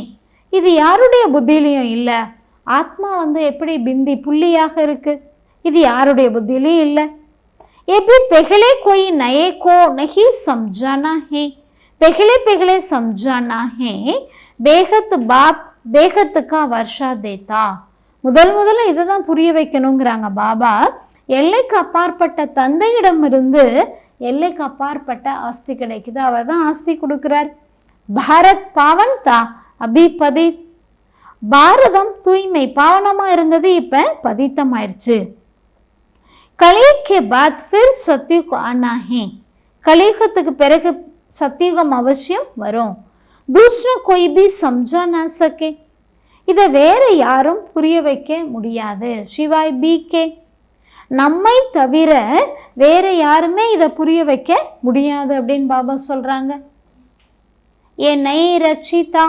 இது யாருடைய புத்தியிலையும் இல்லை. ஆத்மா எப்படி பிந்தி புள்ளியாக இருக்குது, இது யாருடைய புத்தியிலையும் இல்லை. ये भी पहले कोई नए को नहीं समझाना है, पहले समझाना है. बेहद बाप बेहद का वर्षा देता. முதல்ல இதை தான் புரிய வைக்கணுங்கிறாங்க பாபா. எல்லைக்கு அப்பாற்பட்ட தந்தையிடமிருந்து எல்லைக்கு அப்பாற்பட்ட ஆஸ்தி கிடைக்குது. அவர் தான் ஆஸ்தி கொடுக்குறார். பாரத் பாவன் தா அபி பதித். பாரதம் தூய்மை பாவனமாக இருந்தது, இப்போ பதித்தமாயிருச்சு. கலியுக் கே பாத் ஃபிர் சத்யுக் ஆனா ஹே. கலியுகத்துக்கு பிறகு சத்யுகம் அவசியம் வரும். தூஸ்ரா கோய் பி சம்ஜா நா சகே. இதை வேற யாரும் புரிய வைக்க முடியாது. சிவாய் பி கே. நம்மை தவிர வேற யாருமே இதை புரிய வைக்க முடியாது அப்படின்னு பாபா சொல்றாங்க. ஏ நை ரச்சிதா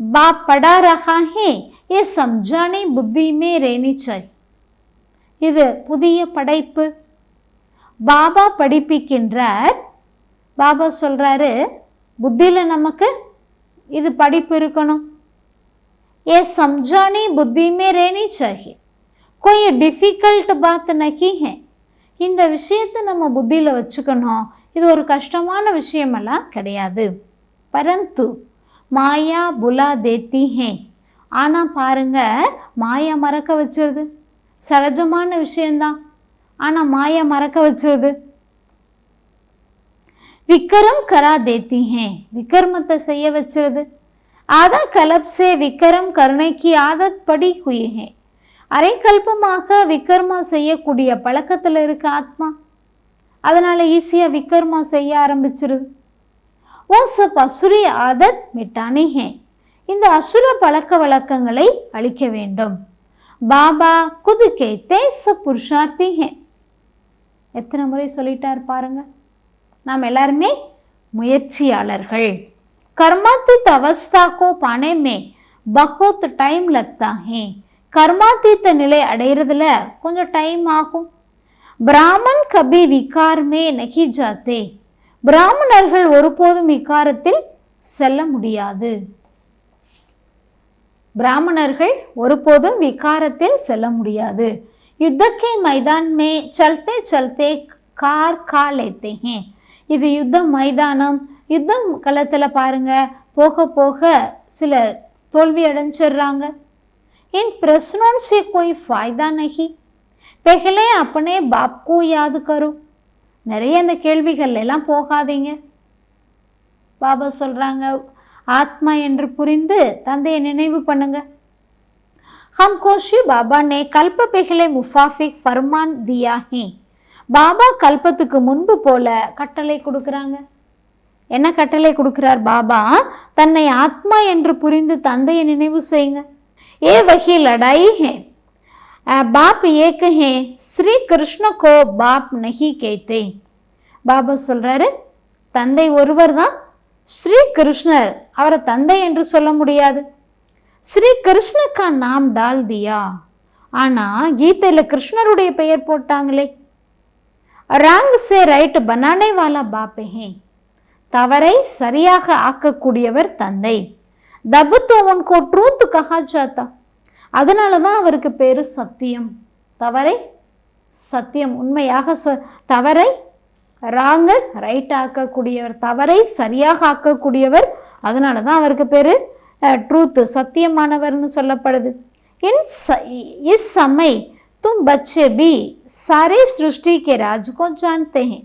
பாப் படா ரஹா ஹே ஏ சம்ஜானே புத்தி மே ரேனி சாய். இது புதிய படைப்பு. பாபா படிப்பிக்கின்றார். பாபா சொல்கிறாரு, புத்தியில் நமக்கு இது படிப்பு இருக்கணும். ஏ சம்ஜானி புத்தி மே ரேனி சாஹியே. कोई डिफ़िकल्ट बात नहीं है. இந்த விஷயத்தை நம்ம புத்தியில் வச்சுக்கணும். இது ஒரு கஷ்டமான விஷயமெல்லாம் கிடையாது. பரந்து மாயா புலா தேத்தி ஹே. ஆனால் பாருங்க, மாயா மறக்க வச்சிருது. சகஜமான விஷயந்தான், ஆனால் மாயா மறக்க வச்சிருது. விக்ரம் கரா தேத்தி ஹே. விக்ரமத்தை செய்ய வச்சிருது. ஆதா கலப் சே விக்ரம் கருணைக்கு ஆதத் படி ஹுயி ஹே. அரைக்கல்பமாக விக்ரமா செய்யக்கூடிய பழக்கத்தில் இருக்க ஆத்மா. அதனால் ஈஸியாக விக்ரமா செய்ய ஆரம்பிச்சிருது. ஓ சப் அசுரி ஆதத் மிட்டானே ஹே, இந்த அசுர பழக்க வழக்கங்களை அழிக்க வேண்டும். பாபா குது கேத்தே சப் புருஷார்த்தி ஹே, எத்தனை முறை சொல்லிட்டார் பாருங்க. நாம் எல்லாருமே முயற்சியாளர்கள். கர்மாத்தீத் அவஸ்தா கோ பானே மே பஹுத் டைம் லக்தா ஹே, கர்மாத்தீத்த நிலை அடைகிறதுல கொஞ்சம் டைம் ஆகும். பிராமன் கபி விகார் மே நகி ஜாத்தே, பிராமணர்கள் ஒருபோதும் விகாரத்தில் செல்ல முடியாது. பிராமணர்கள் ஒருபோதும் விகாரத்தில் செல்ல முடியாது. யுத்தக்கே மைதான் மே சல்தே சல்தே கார் கா லேத்தே ஹே, இது யுத்த மைதானம். யுத்தம் களத்தில் பாருங்க, போக போக சிலர் தோல்வி அடைஞ்சிடுறாங்க. इन प्रश्नों से कोई फायदा नहीं, पहले अपने बाप को याद करो. நிறைய இந்த கேள்விகள் எல்லாம் போகாதீங்க. பாபா சொல்றாங்க, ஆத்மா என்று புரிந்து தந்தையை நினைவு பண்ணுங்க. हम कोशी बाबा ने कल्प पहले मुफाफिक फरमान दिया है, பாபா கல்பத்துக்கு முன்பு போல கட்டளை கொடுக்குறாங்க. என்ன கட்டளை கொடுக்கிறார் பாபா? தன்னை ஆத்மா என்று புரிந்து தந்தையை நினைவு செய்யுங்க. ये वही लड़ाई है, बाप एक है, श्री कृष्ण को बाप नहीं कहते. பாபா சொல்றாரு, தந்தை ஒருவர் தான், ஸ்ரீ கிருஷ்ணர், அவரை தந்தை என்று சொல்ல முடியாது. ஸ்ரீ கிருஷ்ணக்கா நாம் டால் தியா, ஆனா கீதையில் கிருஷ்ணருடைய பெயர் போட்டாங்களே. ராங் சே ரைட் பனானே வாலா பாப் ஹே, தவறை சரியாக ஆக்கக்கூடியவர் தந்தை. தபு தோ உன்கோ ட்ரூத் கஹா ஜாத்தா, அதனால தான் அவருக்கு பேரு சத்தியம். தவறை சத்தியம், உண்மையாக தவறை ராங்க ரைட் ஆக்கக்கூடியவர், தவறை சரியாக ஆக்கக்கூடியவர், அதனால தான் அவருக்கு பேரு ட்ரூத், சத்தியமானவர்னு சொல்லப்படுது. இஸ் சமய தும் பச்சே பி சாரே சிருஷ்டி கே ராஜ் கோ ஜான்தே ஹே,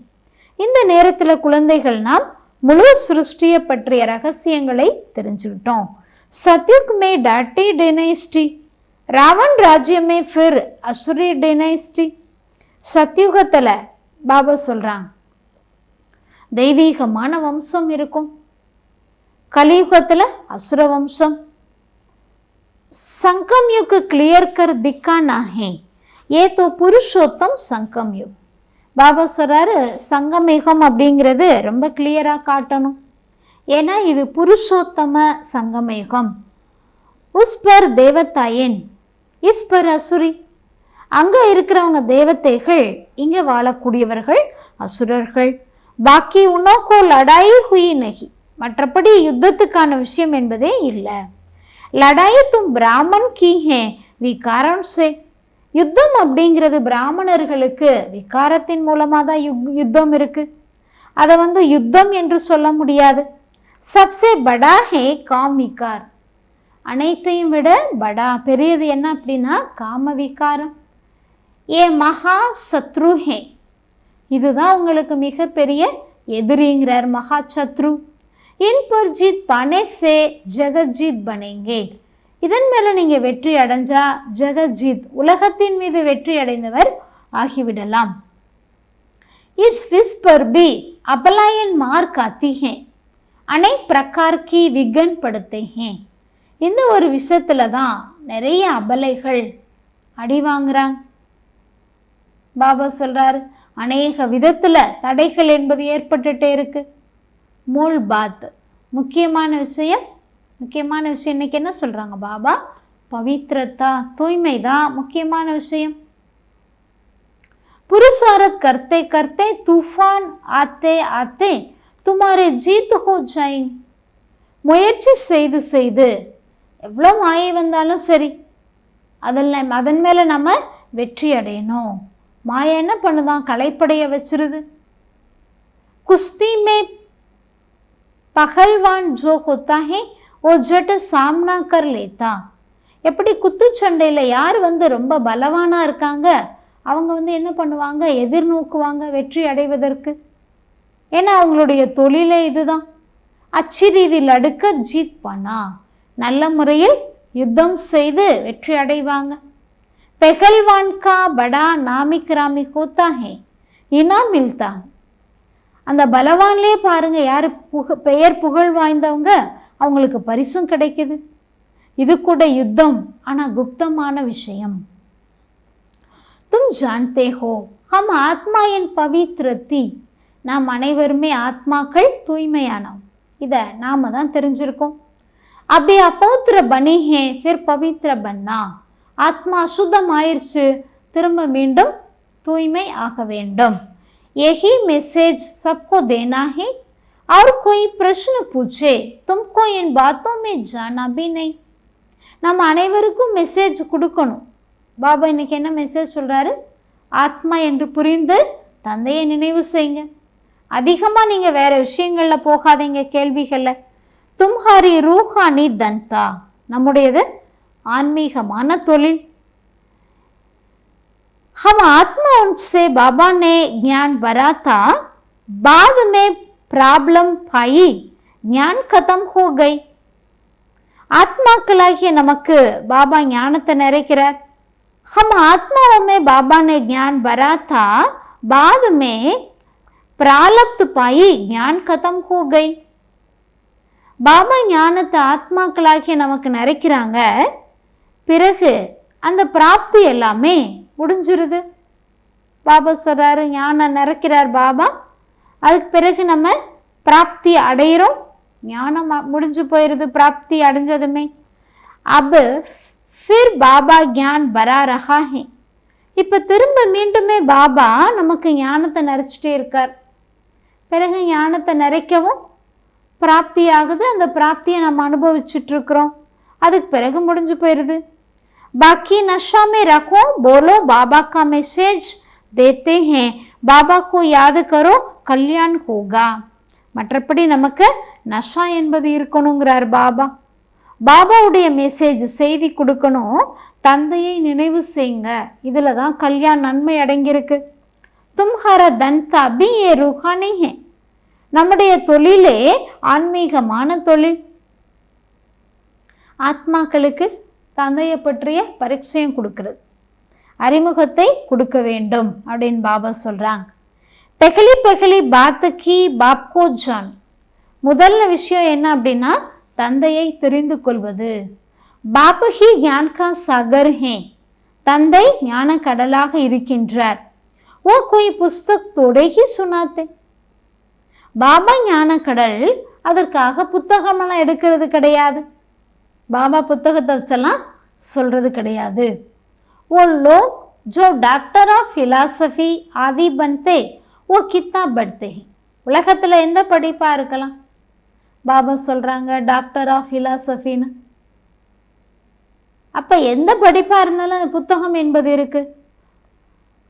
இந்த நேரத்தில் குழந்தைகள் நாம் முழு சிருஷ்டியை பற்றிய ரகசியங்களை தெரிஞ்சுக்கிட்டோம். சத்யுக் மே டாட்டி டைனைஸ்டி, ராவன் ராஜ்யமே ஃபிர் அசுரி டைனைஸ்டி. சத்யுகத்தில் பாபா சொல்கிறாங்க தெய்வீகமான வம்சம் இருக்கும், கலியுகத்தில் அசுர வம்சம். சங்கம் யுக் கிளியர் கர் திக்கானா ஹே, ஏ தோ புருஷோத்தம் சங்கம் யுக். பாபா சொல்கிறாரு, சங்கமேகம் அப்படிங்கிறது ரொம்ப கிளியராக காட்டணும், ஏன்னா இது புருஷோத்தம சங்கமேகம். உஸ் பர் தேவதாயன் இஸ் பர் அசுரி, அங்கே இருக்கிறவங்க தேவதைகள், இங்கே வாழக்கூடியவர்கள் அசுரர்கள். பாக்கி உனக்கோ லடாயி ஹுயி நகி, மற்றபடி யுத்தத்துக்கான விஷயம் என்பதே இல்லை. லடாயி தும் பிராமன் கீ ஹே விகாரம் சே, யுத்தம் அப்படிங்கிறது பிராமணர்களுக்கு விகாரத்தின் மூலமாக தான் யுத்தம் இருக்குது. அதை யுத்தம் என்று சொல்ல முடியாது. சப்சே படா ஹே காம் விகார், அனைத்தையும் விட படா பெரியது என்ன அப்படின்னா காம விகாரம். ஏ மகா சத்ரு ஹே, இதுதான் உங்களுக்கு மிகப்பெரிய எதிரிங்கிறார் மகா சத்ரு. இன் பர் ஜீத் பானே சே ஜெகஜீத் பனேங்கே, இதன் மேலே நீங்கள் வெற்றி அடைஞ்சா ஜெகஜீத், உலகத்தின் மீது வெற்றி அடைந்தவர் ஆகிவிடலாம். இஸ் விஸ் பர் பி அபலாயன் மார்க் ஆத்தி ஹே, அனைக் பிரகார் கி விகன் படுத்தை ஹே, இந்த ஒரு விஷயத்தில் தான் நிறைய அபலைகள் அடி வாங்குறாங்க. பாபா சொல்கிறார், அநேக விதத்தில் தடைகள் என்பது ஏற்பட்டுட்டே இருக்கு. மூல் பாத், முக்கியமான விஷயம் இன்னைக்கு என்ன சொல்கிறாங்க பாபா? பவித்ரதா, தூய்மை தான் முக்கியமான விஷயம். புருஷாரத் கர்த்தே கர்த்தே தூஃபான் ஆத்தே ஆத்தே துமாரே ஜீத் ஹோ ஜாயின், முயற்சி செய்து செய்து எவ்வளோ மாயை வந்தாலும் சரி அதன் மேலே நம்ம வெற்றி அடையணும். மாயா என்ன பண்ணுதான்? கலைப்படைய வச்சிருது. குஸ்தி மே பகல்வான் ஜோ ஹோத்தா ஹே ஓ ஜட் சாம்னா கர் லேத்தா, எப்படி குத்துச்சண்டையில் யார் ரொம்ப பலவானாக இருக்காங்க அவங்க என்ன பண்ணுவாங்க? எதிர்நோக்குவாங்க வெற்றி அடைவதற்கு. ஏன்னா அவங்களுடைய தொழிலே இதுதான். அச்சு ரீதியில் அடுக்க ஜீத் பண்ணா, நல்ல முறையில் யுத்தம் செய்து வெற்றி அடைவாங்க. பெகல்வான் கா படா நாமிக் ராமிக் ஹோத்தா ஹே, இனாம் மில்தா. அந்த பலவான்லேயே பாருங்க, யார் பெயர் புகழ் வாய்ந்தவங்க அவங்களுக்கு பரிசும் கிடைக்குது. இது கூட யுத்தம், ஆனால் குப்தமான விஷயம். தும் ஜான்தே ஹோ ஹம் ஆத்மா என் பவித்ரத்தி. நாம் அனைவருமே ஆத்மாக்கள், தூய்மையானோம். இதை நாம தான் தெரிஞ்சிருக்கோம். அப்படி அப்போத்திர பனி ஹே ஃபிர் பவித்ர பன்னா. ஆத்மா சுத்தம் ஆயிடுச்சு, திரும்ப மீண்டும் தூய்மை ஆக வேண்டும். यही मैसेज सबको देना है और कोई प्रश्न पूछे तुमको इन बातों में जाना भी नहीं. நம்ம அனைவருக்கும் மெசேஜ் கொடுக்கணும். பாபா இன்னைக்கு என்ன மெசேஜ் சொல்கிறாரு? ஆத்மா என்று புரிந்து தந்தையை நினைவு செய்யுங்க. அதிகமாக நீங்கள் வேறு விஷயங்களில் போகாதீங்க, கேள்விகளில். தும்ஹாரி ரூஹானி தந்தா, நம்முடையது ஆன்மீகமான தொழில். हम आत्मा उनसे बाबा ने ज्ञान भरा था, बाद में प्रॉब्लम पाई, ज्ञान खत्म हो गई. ஆத்மாக்களாகிய நமக்கு பாபா ஞானத்தை நிறைக்கிறார். हम आत्माओं में बाबा ने ज्ञान भरा था, बाद में प्रारब्ध पाई, ज्ञान खत्म हो गई. பாபா ஞானத்தை ஆத்மாக்களாகிய நமக்கு நிறைக்கிறாங்க, பிறகு அந்த பிராப்தி எல்லாமே முடிஞ்சிருது. பாபா சொல்கிறாரு, ஞானம் நிறைக்கிறார் பாபா, அதுக்கு பிறகு நம்ம பிராப்தி அடையிறோம். ஞானம் முடிஞ்சு போயிடுது பிராப்தி அடைஞ்சதுமே. அப் ஃபிர் பாபா ஞான் பரா ரஹா ஹே. இப்போ திரும்ப மீண்டுமே பாபா நமக்கு ஞானத்தை நிறைச்சிட்டே இருக்கார். பிறகு ஞானத்தை நிறைக்கவும் பிராப்தி ஆகுது. அந்த பிராப்தியை நம்ம அனுபவிச்சுட்ருக்குறோம். அதுக்கு பிறகு முடிஞ்சு போயிடுது. बाकी नशा में रखो, बोलो बाबा का मैसेज देते हैं, बाबा को याद करो, कल्याण होगा. மற்றபடி நமக்கு நஷா என்பது இருக்கணுங்கிறார் பாபா. பாபாவுடைய மெசேஜ், செய்தி கொடுக்கணும், தந்தையை நினைவு செய்யுங்க. இதில் தான் கல்யாண நன்மை அடங்கியிருக்கு. தும்ஹாரா தன்தா பி ஏ ருஹானி ஹே. நம்முடைய தொழிலே ஆன்மீகமான தொழில். ஆத்மாக்களுக்கு தந்தையை பற்றிய பரிச்சயம் கொடுக்கிறது, அறிமுகத்தை கொடுக்க வேண்டும் அப்படின்னு பாபா சொல்கிறாங்க. பெகலி பெகலி பாத்துக்கி பாப்கோ ஜான். முதல்ல விஷயம் என்ன அப்படின்னா தந்தையை தெரிந்து கொள்வது. பாப் ஹி ஞான் கா சாகர் ஹே. தந்தை ஞான கடலாக இருக்கின்றார். ஓ கோய் புஸ்தக் தோடேகி சுனாத்தே. பாபா ஞான கடல், அதற்காக புத்தகமெல்லாம் எடுக்கிறது கிடையாது. பாபா புத்தகத்தை வச்செல்லாம் சொல்கிறது கிடையாது. वो लोग जो डॉक्टर ऑफ फिलॉसफी आदि बनते वो किताब पढ़ते हैं. உலகத்தில் எந்த படிப்பாக இருக்கலாம்? பாபா சொல்கிறாங்க டாக்டர் ஆஃப் ஃபிலாசபின்னு. அப்போ எந்த படிப்பாக இருந்தாலும் அந்த புத்தகம் என்பது இருக்குது.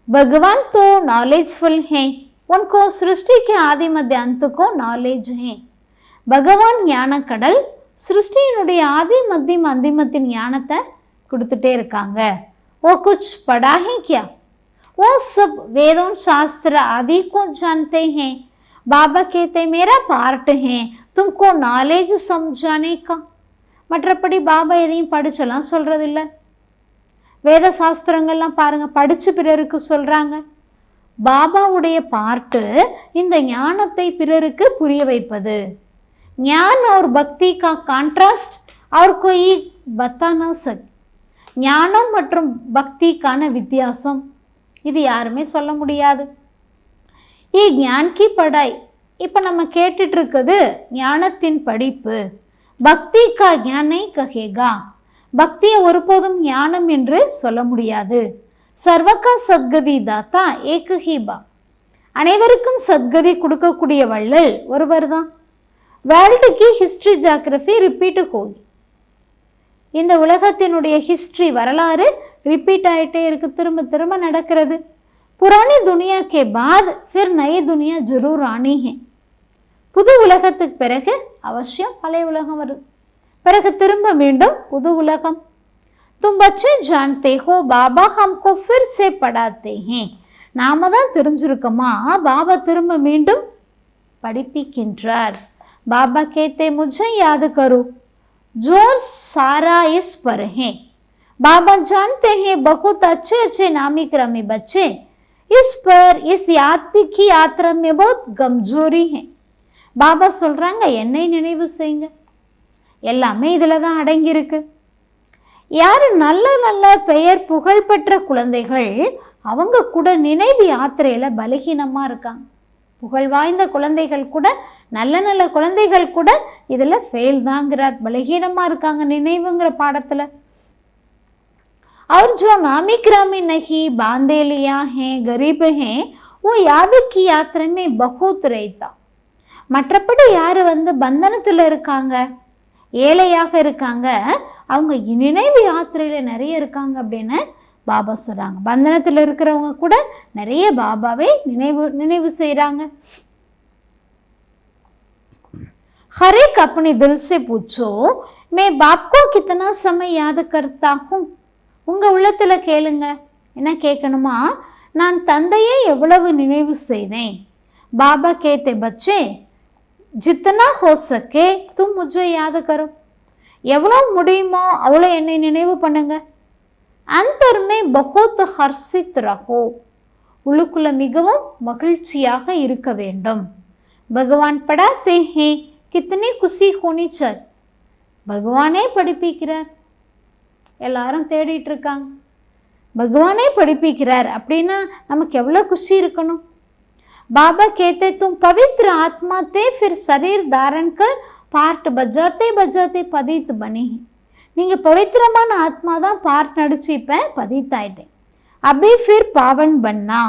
भगवान तो नॉलेजफुल हैं, उनको सृष्टि के आदि मध्य अंत को नॉलेज है. பகவான் ஞான கடல், சிருஷ்டியினுடைய ஆதி மத்தியம் அந்திமத்தின் ஞானத்தை கொடுத்துட்டே இருக்காங்க. ஓ குச் படா ஹே கியா? ஓ சப் வேதோं शास्त्र आदि को जानते हैं. बाबा कहते मेरा पार्ट है तुमको नॉलेज समझाने का. மற்றபடி பாபா எதையும் படிச்செல்லாம் சொல்கிறதில்ல. வேத சாஸ்திரங்கள்லாம் பாருங்கள், படித்து பிறருக்கு சொல்கிறாங்க. பாபாவுடைய பார்ட்டு இந்த ஞானத்தை பிறருக்கு புரிய வைப்பது. ज्ञान और भक्ति का कांट्रास्ट और कोई बता ना सके. ஞானம் மற்றும் பக்திக்கான வித்தியாசம் இது யாருமே சொல்ல முடியாது. ஞான் கி படாய். இப்போ நம்ம கேட்டுட்டு இருக்குது ஞானத்தின் படிப்பு. பக்தி கா ஞானை கஹேகா. பக்தியை ஒருபோதும் ஞானம் என்று சொல்ல முடியாது. சர்வகா சத்கதி தாத்தா ஏக் ஹி பா. அனைவருக்கும் சத்கதி கொடுக்கக்கூடிய வள்ளல் ஒருவர் தான். வேர்ல்டு கி ஹிஸ்ட்ரி ஜியோகிராஃபி ரிப்பீட் ஹோகி. இந்த உலகத்தினுடைய ஹிஸ்ட்ரி வரலாறு ரிப்பீட் ஆகிட்டே இருக்கு, திரும்ப திரும்ப நடக்கிறது. புராணி துனியா கே பாத் ஃபிர் நயி துனியா ஜரூர் ஆனி ஹே. புது உலகத்துக்கு பிறகு அவசியம் பழைய உலகம் வருது, பிறகு திரும்ப மீண்டும் புது உலகம். தும் பச்சே ஜான்தே ஹோ பாபா ஹம்கோ ஃபிர் சே படாத்தே ஹே. நாம தான் தெரிஞ்சிருக்கோமா, பாபா திரும்ப மீண்டும் படிப்பிக்கின்றார். बाबा कहते मुझे याद करो, जोर सारा इस पर है. बाबा जानते हैं बहुत अच्छे अच्छे नामी क्रमी बच्चे इस पर इस की यात्रा में बहुत कमजोरी है. பாபா சொல்றாங்க, என்னை நினைவு செய்யுங்க, எல்லாமே இதில் தான் அடங்கியிருக்கு. யார் நல்ல நல்ல பெயர் புகழ்பெற்ற குழந்தைகள் அவங்க கூட நினைவு யாத்திரையில் பலகீனமாக இருக்காங்க. புகழ் வாய்ந்த குழந்தைகள் கூட, நல்ல நல்ல குழந்தைகள் கூட இதில் ஃபெயில் தாங்கிறார், பலகீனமாக இருக்காங்க நினைவுங்கிற பாடத்தில். और जो नामी ग्रामी नहीं, बांधे लिया है, गरीब हैं, वो याद की यात्रा में बहुत रहता. மற்றபடி யார் பந்தனத்தில் இருக்காங்க, ஏழையாக இருக்காங்க, அவங்க நினைவு யாத்திரையில் நிறைய இருக்காங்க அப்படின்னு பாபா சொல்கிறாங்க. பந்தனத்தில் இருக்கிறவங்க கூட நிறைய பாபாவை நினைவு செய்கிறாங்க. हर एक अपने दिल से पूछो, मैं बाप को कितना समय याद करता हूँ. உங்கள் உள்ளத்தில் கேளுங்க, என்ன கேட்கணுமா, நான் தந்தையை எவ்வளவு நினைவு செய்தேன். பாபா கேते बच्चे, जितना हो सके तुम मुझे याद करो. எவ்வளோ முடியுமோ அவ்வளோ என்னை நினைவு பண்ணுங்க. अंतर में बहुत हर्षित रहो, உள்ளுக்குள்ள மிகவும் மகிழ்ச்சியாக இருக்க வேண்டும். भगवान पढ़ाते हैं, कितनी खुशी होनी चाहिए. பகவானே படிப்பிக்கிறார், எல்லாரும் தேடிட்டு இருக்காங்க, பகவானே படிப்பிக்கிறார் அப்படின்னா நமக்கு எவ்வளோ குஷி இருக்கணும். बाबा कहते तुम पवित्र आत्मा थे, फिर शरीर धारण कर पार्ट बजाते बजाते पतित बने. நீங்கள் பவித்திரமான ஆத்மா தான், பார்ட் நடிச்சு இப்போ பதித்தாயிட்டேன். அபி ஃபிர் பாவன் பண்ணா,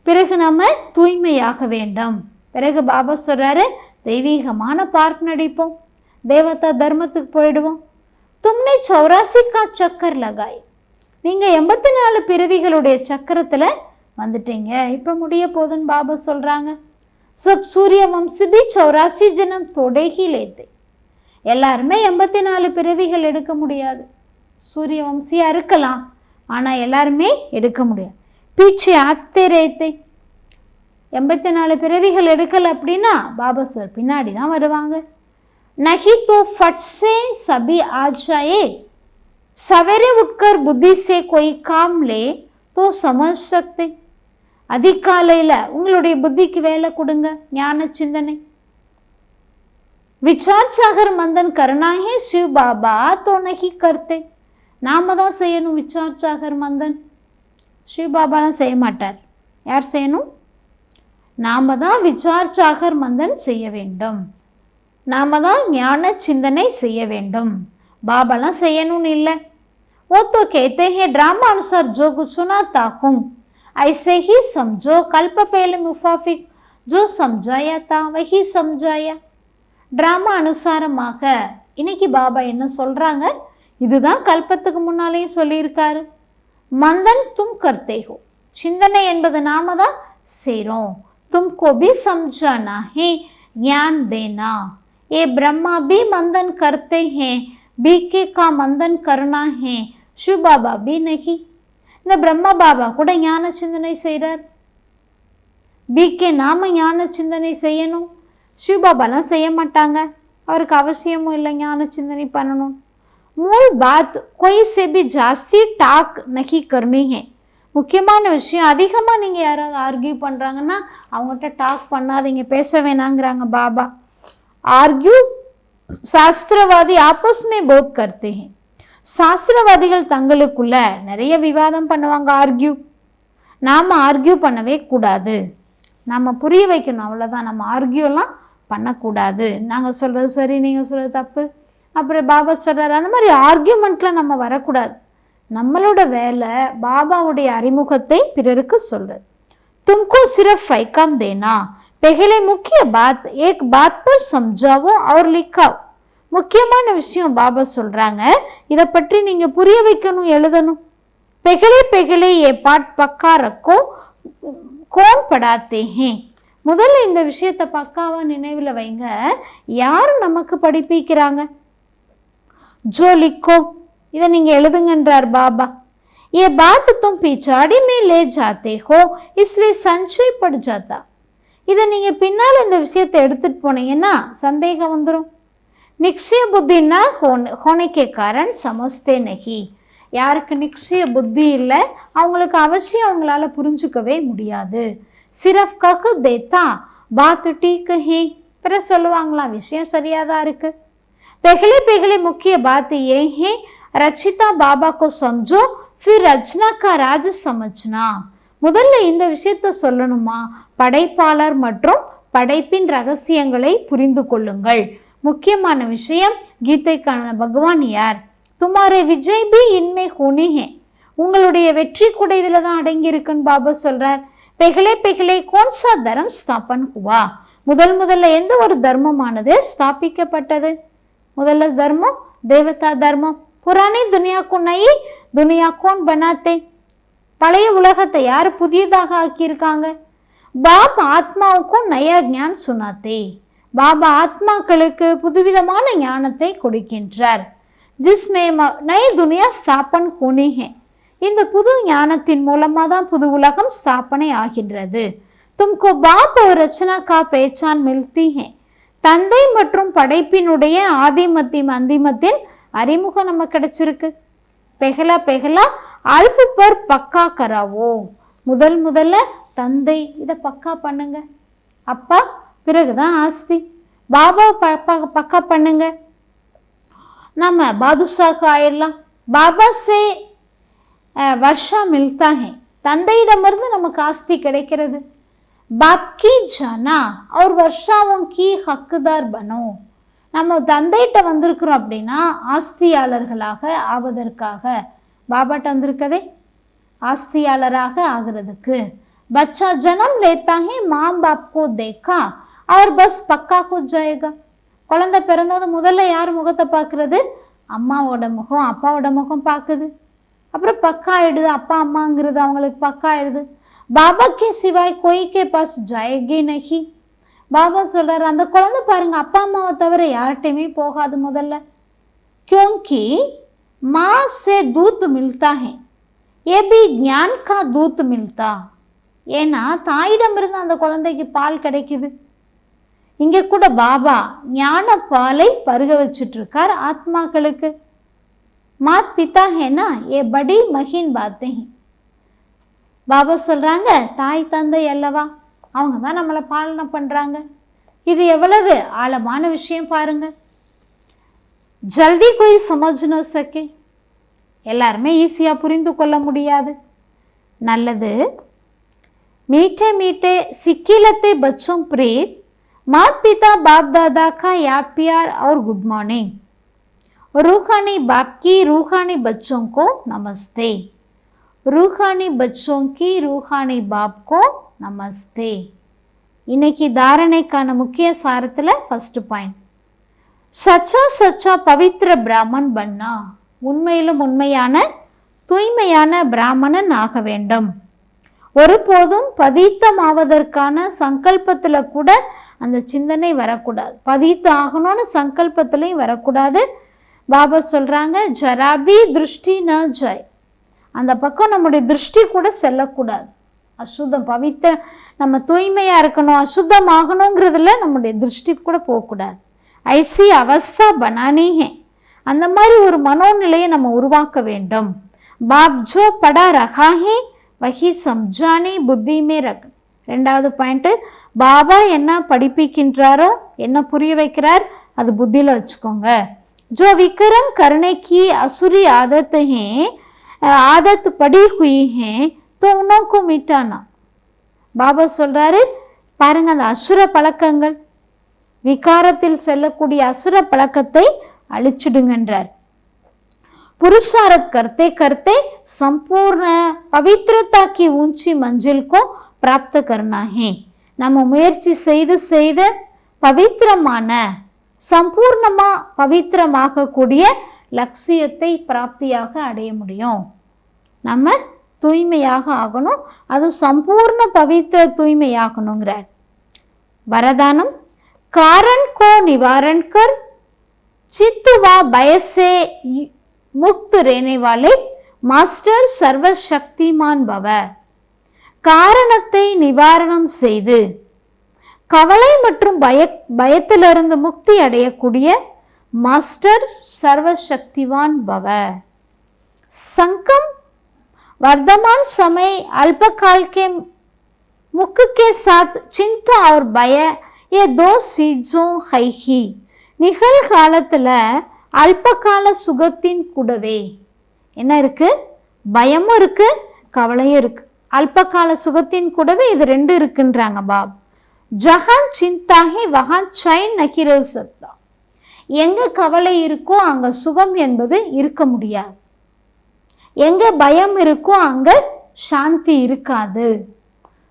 பிறகு நம்ம தூய்மையாக வேண்டும். பிறகு பாபா சொல்கிறாரு, தெய்வீகமான பார்ட் நடிப்போம், தேவதா தர்மத்துக்கு போயிடுவோம். தும்னே 84 கா சக்கர் லகாய், நீங்கள் 84 பிறவிகளுடைய சக்கரத்தில் வந்துட்டீங்க, இப்போ முடிய போதுன்னு பாபா சொல்கிறாங்க. சப் சூரிய வம்சி பி 84 ஜனம் தோடே ஹி லேத்தே. எல்லாருமே 84 பிறவிகள் எடுக்க முடியாது. சூரிய வம்சியாக இருக்கலாம், ஆனால் எல்லாருமே எடுக்க முடியாது. பீச்சே ஆத்தே ரேத்தே, 84 பிறவிகள் எடுக்கலை அப்படின்னா பாபா சார் பின்னாடி தான் வருவாங்க. नहीं तो फट से सभी आ जाए, सवेरे उठकर बुद्धि से कोई काम ले तो समझ सकते. அதிகாலையில் உங்களுடைய புத்திக்கு வேலை கொடுங்க, ஞான சிந்தனை. विचार सागर मंदन करना है, शिव बाबा तो नहीं करते. நாம தான் செய்யணும் விசார் சாகர் மந்தன், சிவ் பாபாலாம் செய்ய மாட்டார். யார் செய்யணும்? நாம தான் விசார் சாகர் மந்தன் செய்ய வேண்டும், நாம தான் ஞான சிந்தனை செய்ய வேண்டும். பாபாலாம் செய்யணும்னு இல்லை. वो तो कहते हैं ड्रामा अनुसार जो कुछ सुनाता हूँ ऐसे ही समझो. कल्प पहले मुफाफिक जो समझाया था वही समझाया. ட்ராமா அனுசாரமாக இன்னைக்கு பாபா என்ன சொல்கிறாங்க, இதுதான் கல்பத்துக்கு முன்னாலேயும் சொல்லியிருக்காரு. மந்தன் தும் கர்த்தே ஹோ, சிந்தனை என்பது நாம தான் செய்கிறோம். தும்கோ பி சம்ஜானா ஹே, ஞான் தேனா. ये ब्रह्मा भी मंदन करते हैं, बीके का मंदन करना है, शिव बाबा भी नहीं. இந்த பிரம்மா பாபா கூட ஞான சிந்தனை செய்கிறார். பிகே நாம ஞான சிந்தனை செய்யணும், சிவ் பாபாலாம் செய்ய மாட்டாங்க, அவருக்கு அவசியமும் இல்லை ஞான சிந்தனை பண்ணணும். मूल बात कोई से भी जास्ती टाक नहीं करनी है. முக்கியமான விஷயம், அதிகமாக நீங்கள் யாராவது ஆர்கியூ பண்ணுறாங்கன்னா அவங்ககிட்ட டாக் பண்ணாதீங்க, பேச வேணாங்கிறாங்க பாபா. आर्ग्यू சாஸ்திரவாதி आपस में बहुत करते हैं. சாஸ்திரவாதிகள் தங்களுக்குள்ள நிறைய விவாதம் பண்ணுவாங்க, ஆர்கியூ. நாம் ஆர்கியூ பண்ணவே கூடாது, நம்ம புரிய வைக்கணும், அவ்வளோதான். நம்ம ஆர்கியூலாம் பண்ணக்கூடாது, நாங்கள் சொல்கிறது சரி நீங்கள் சொல்கிறது தப்பு, அப்புறம் பாபா சொல்கிறார், அந்த மாதிரி ஆர்கியூமெண்ட்டில் நம்ம வரக்கூடாது. நம்மளோட வேலை பாபாவுடைய அறிமுகத்தை பிறருக்கு சொல்கிறது. तुमको सिर्फ पैगाम देना, पहले मुख्य बात एक बात पर समझाओ और लिखाओ. முக்கியமான விஷயம் பாபா சொல்கிறாங்க, இதை பற்றி நீங்கள் புரிய வைக்கணும், எழுதணும். पहले पहले ये पाठ पक्का रखो, कौन पढ़ाते हैं. முதல்ல இந்த விஷயத்தை பக்காவாக நினைவில் வைங்க, யார் நமக்கு படிப்பிக்கிறாங்க. जो लिखो, இதை நீங்கள் எழுதுங்கன்றார் பாபா. ये बात तुम पिछाड़ी में ले जाते हो, इसलिए संशय पड़ जाता. இதை நீங்கள் பின்னால் இந்த விஷயத்தை எடுத்துகிட்டு போனீங்கன்னா சந்தேகம் வந்துடும். निश्चय बुद्धि न होने के कारण समझते नहीं. யாருக்கு நிச்சய புத்தி இல்லை அவங்களுக்கு அவசியம் அவங்களால புரிஞ்சுக்கவே முடியாது. சிரஃப் கஹு தேத்தா பாத் டீக் ஹே, பிறகு சொல்லுவாங்களாம் விஷயம் சரியாக தான் இருக்குது. पहले पहले मुख्य बात ये है रचिता बाबा को समझो फिर रचना का राज समझना. முதல்ல இந்த விஷயத்தை சொல்லணுமா, படைப்பாளர் மற்றும் படைப்பின் ரகசியங்களை புரிந்து கொள்ளுங்கள். முக்கியமான விஷயம் கீதைக்கான பகவான் யார், துமாரே விஜய் பி இன்மே ஹோனி ஹே, உங்களுடைய வெற்றி கூட இதில் தான் அடங்கி இருக்குன்னு பாபா சொல்றார். பெஹலே பெஹலே கோன் சா தர்மம் ஸ்தாபன் ஹுவா, முதல்ல எந்த ஒரு தர்மமானது ஸ்தாபிக்கப்பட்டது? முதல்ல தர்மம் தேவதா தர்மம். புராணி துனியாக்கு நயி துனியா கோன் பனாத்தே, பழைய உலகத்தை யார் புதியதாக ஆக்கியிருக்காங்க? பாப் ஆத்மாவுக்கும் நயா ஞான் சுனாத்தே, பாபா ஆத்மாக்களுக்கு புதுவிதமான ஞானத்தை கொடுக்கின்றார். ஜிஸ்மே நய துனியா ஸ்தாபன் ஹோனி ஹே, இந்த புது ஞானத்தின் மூலமாக தான் புது உலகம் ஸ்தாபனை ஆகின்றது. தும்கோ பாப் और रचना का पहचान मिलती है, தந்தை மற்றும் படைப்பினுடைய ஆதிமத்தின் அந்திமத்தின் அறிமுகம் நம்ம கிடைச்சிருக்கு. பெஹலா பெஹலா அல்ஃபு பர் பக்கா கராவோ, முதல்ல தந்தை இதை பக்கா பண்ணுங்க, அப்பா பிறகுதான் ஆஸ்தி, பாபா பக்கா பண்ணுங்க, நம்ம பாதுஷாக ஆயிடலாம். பாபா சே வர்ஷா மில்தா ஹே, தந்தையிடமிருந்து நமக்கு ஆஸ்தி கிடைக்கிறது. बाप की जाना और वर्षाओं की हकदार बनो, நம்ம தந்தைகிட்ட வந்திருக்கிறோம் அப்படின்னா ஆஸ்தியாளர்களாக ஆவதற்காக. பாபாட்ட வந்திருக்கதே ஆஸ்தியாளராக ஆகிறதுக்கு. பச்சா ஜனம் லேத்தா ஹே மாம் பாப் கோ தேக்கா அவர் பஸ் பக்கா ஹோ ஜாயேகா, குழந்தை பிறந்தது முதல்ல யார் முகத்தை பார்க்கறது? அம்மாவோட முகம் அப்பாவோட முகம் பார்க்குது, அப்புறம் பக்கா ஆயிடுது, அப்பா அம்மாங்கிறது அவங்களுக்கு பக்கா ஆயிடுது. பாபா கே சிவாய் கோய் கே பாஸ் ஜாயகே நஹி, பாபா சொல்றாரு அந்த குழந்தை பாருங்க அப்பா அம்மாவை தவிர யார்கிட்டையுமே போகாது முதல்ல. क्योंकि माँ से दूत मिलता है ये भी ज्ञान का दूत मिलता, ஏன்னா தாயிடமிருந்து அந்த குழந்தைக்கு பால் கிடைக்குது. இங்கே கூட பாபா ஞான பாலை பருக வச்சுட்டு இருக்கார் ஆத்மாக்களுக்கு. மாத் பிதா ஹேனா ஏ படி மஹின் பாத்தே ஹே, பாபா சொல்கிறாங்க தாய் தந்தை அல்லவா, அவங்க தான் நம்மளை பாலனை பண்ணுறாங்க. இது எவ்வளவு ஆழமான விஷயம் பாருங்க. ஜல்தி கோய் சமஜ்ன சக்கே, எல்லாருமே ஈஸியாக புரிந்து கொள்ள முடியாது. நல்லது. மீட்டே மீட்டே சிக்கிலத்தை பச்சோம் பிரீத் माता पिता बाप दादा का याद प्यार और गुड मॉर्निंग, रूहानी बाप की रूहानी बच्चों को नमस्ते, रूहानी बच्चों की रूहानी बाप को नमस्ते. இன்னைக்கு தாரணைக்கான முக்கிய சாரத்தில் ஃபர்ஸ்ட் பாயிண்ட், சச்சா சச்சா பவித்ர பிராமன் பன்னா, உண்மையிலும் உண்மையான தூய்மையான பிராமணன் ஆக வேண்டும். ஒருபோதும் பதித்தமாவதற்கான சங்கல்பத்தில் கூட அந்த சிந்தனை வரக்கூடாது. பதித்து ஆகணும்னு சங்கல்பத்திலையும் வரக்கூடாது. பாபா சொல்கிறாங்க ஜராபி திருஷ்டி ந ஜாய், அந்த பக்கம் நம்முடைய திருஷ்டி கூட செல்லக்கூடாது. அசுத்தம் பவித்திர நம்ம தூய்மையாக இருக்கணும், அசுத்தமாகணுங்கிறதுல நம்முடைய திருஷ்டி கூட போகக்கூடாது. ஐசி அவஸ்தா பனானிஹே, அந்த மாதிரி ஒரு மனோநிலையை நம்ம உருவாக்க வேண்டும். பாப் ஜோ படா ரஹாஹே வஹி சம்ஜானி புத்தி மே ரக். ரெண்டாவது பாயிண்ட்டு, பாபா என்ன படிப்பிக்கின்றாரோ என்ன புரிய வைக்கிறார் அது புத்தியில் வச்சுக்கோங்க. ஜோ விக்ரம் கருணைக்கு அசுரி ஆதத் ஹே ஆதத் படி ஹுயி ஹே தோ உனக்கு மிட்டானா. பாபா சொல்கிறாரு பாருங்க, அந்த அசுர பழக்கங்கள் விகாரத்தில் செல்லக்கூடிய அசுர பழக்கத்தை அழிச்சிடுங்கன்றார். पुरुषार्थ करते करते संपूर्ण पवित्रता की ऊंची मंजिल को प्राप्त करना है. நம்ம முயற்சி செய்து செய்து பவித்திரமான சம்பூர்ணமாக பவித்திரமாகக்கூடிய லட்சியத்தை பிராப்தியாக அடைய முடியும். நம்ம தூய்மையாக ஆகணும், அது சம்பூர்ண பவித்திர தூய்மையாகணுங்கிறார். வரதானம், कारण को निवारण कर चित्त व भय से मुक्त रहने वाले मास्टर सर्वशक्तिमान भव. காரணத்தை நிவாரணம் செய்து கவலை மற்றும் பயத்திலிருந்து முக்தி அடையக்கூடிய மாஸ்டர் சர்வசக்திவான் பவ. संकम वर्तमान समय अल्पकाल के मुख के साथ चिंता और भय ये दो चीजों है ही நிகழ்காலத்தில் அல்பகால சுகத்தின் கூடவே என்ன இருக்கு? பயமும் இருக்கு, கவலையும் இருக்கு. அல்பகால சுகத்தின் கூடவே இது ரெண்டு இருக்குன்றாங்க பாப். ஜஹான் சிந்தா ஹே வஹான் சைன் நஹி ரஹ் சக்தா. எங்க கவலை இருக்கோ அங்க சுகம் என்பது இருக்க முடியாது. எங்க பயம் இருக்கோ அங்க சாந்தி இருக்காது.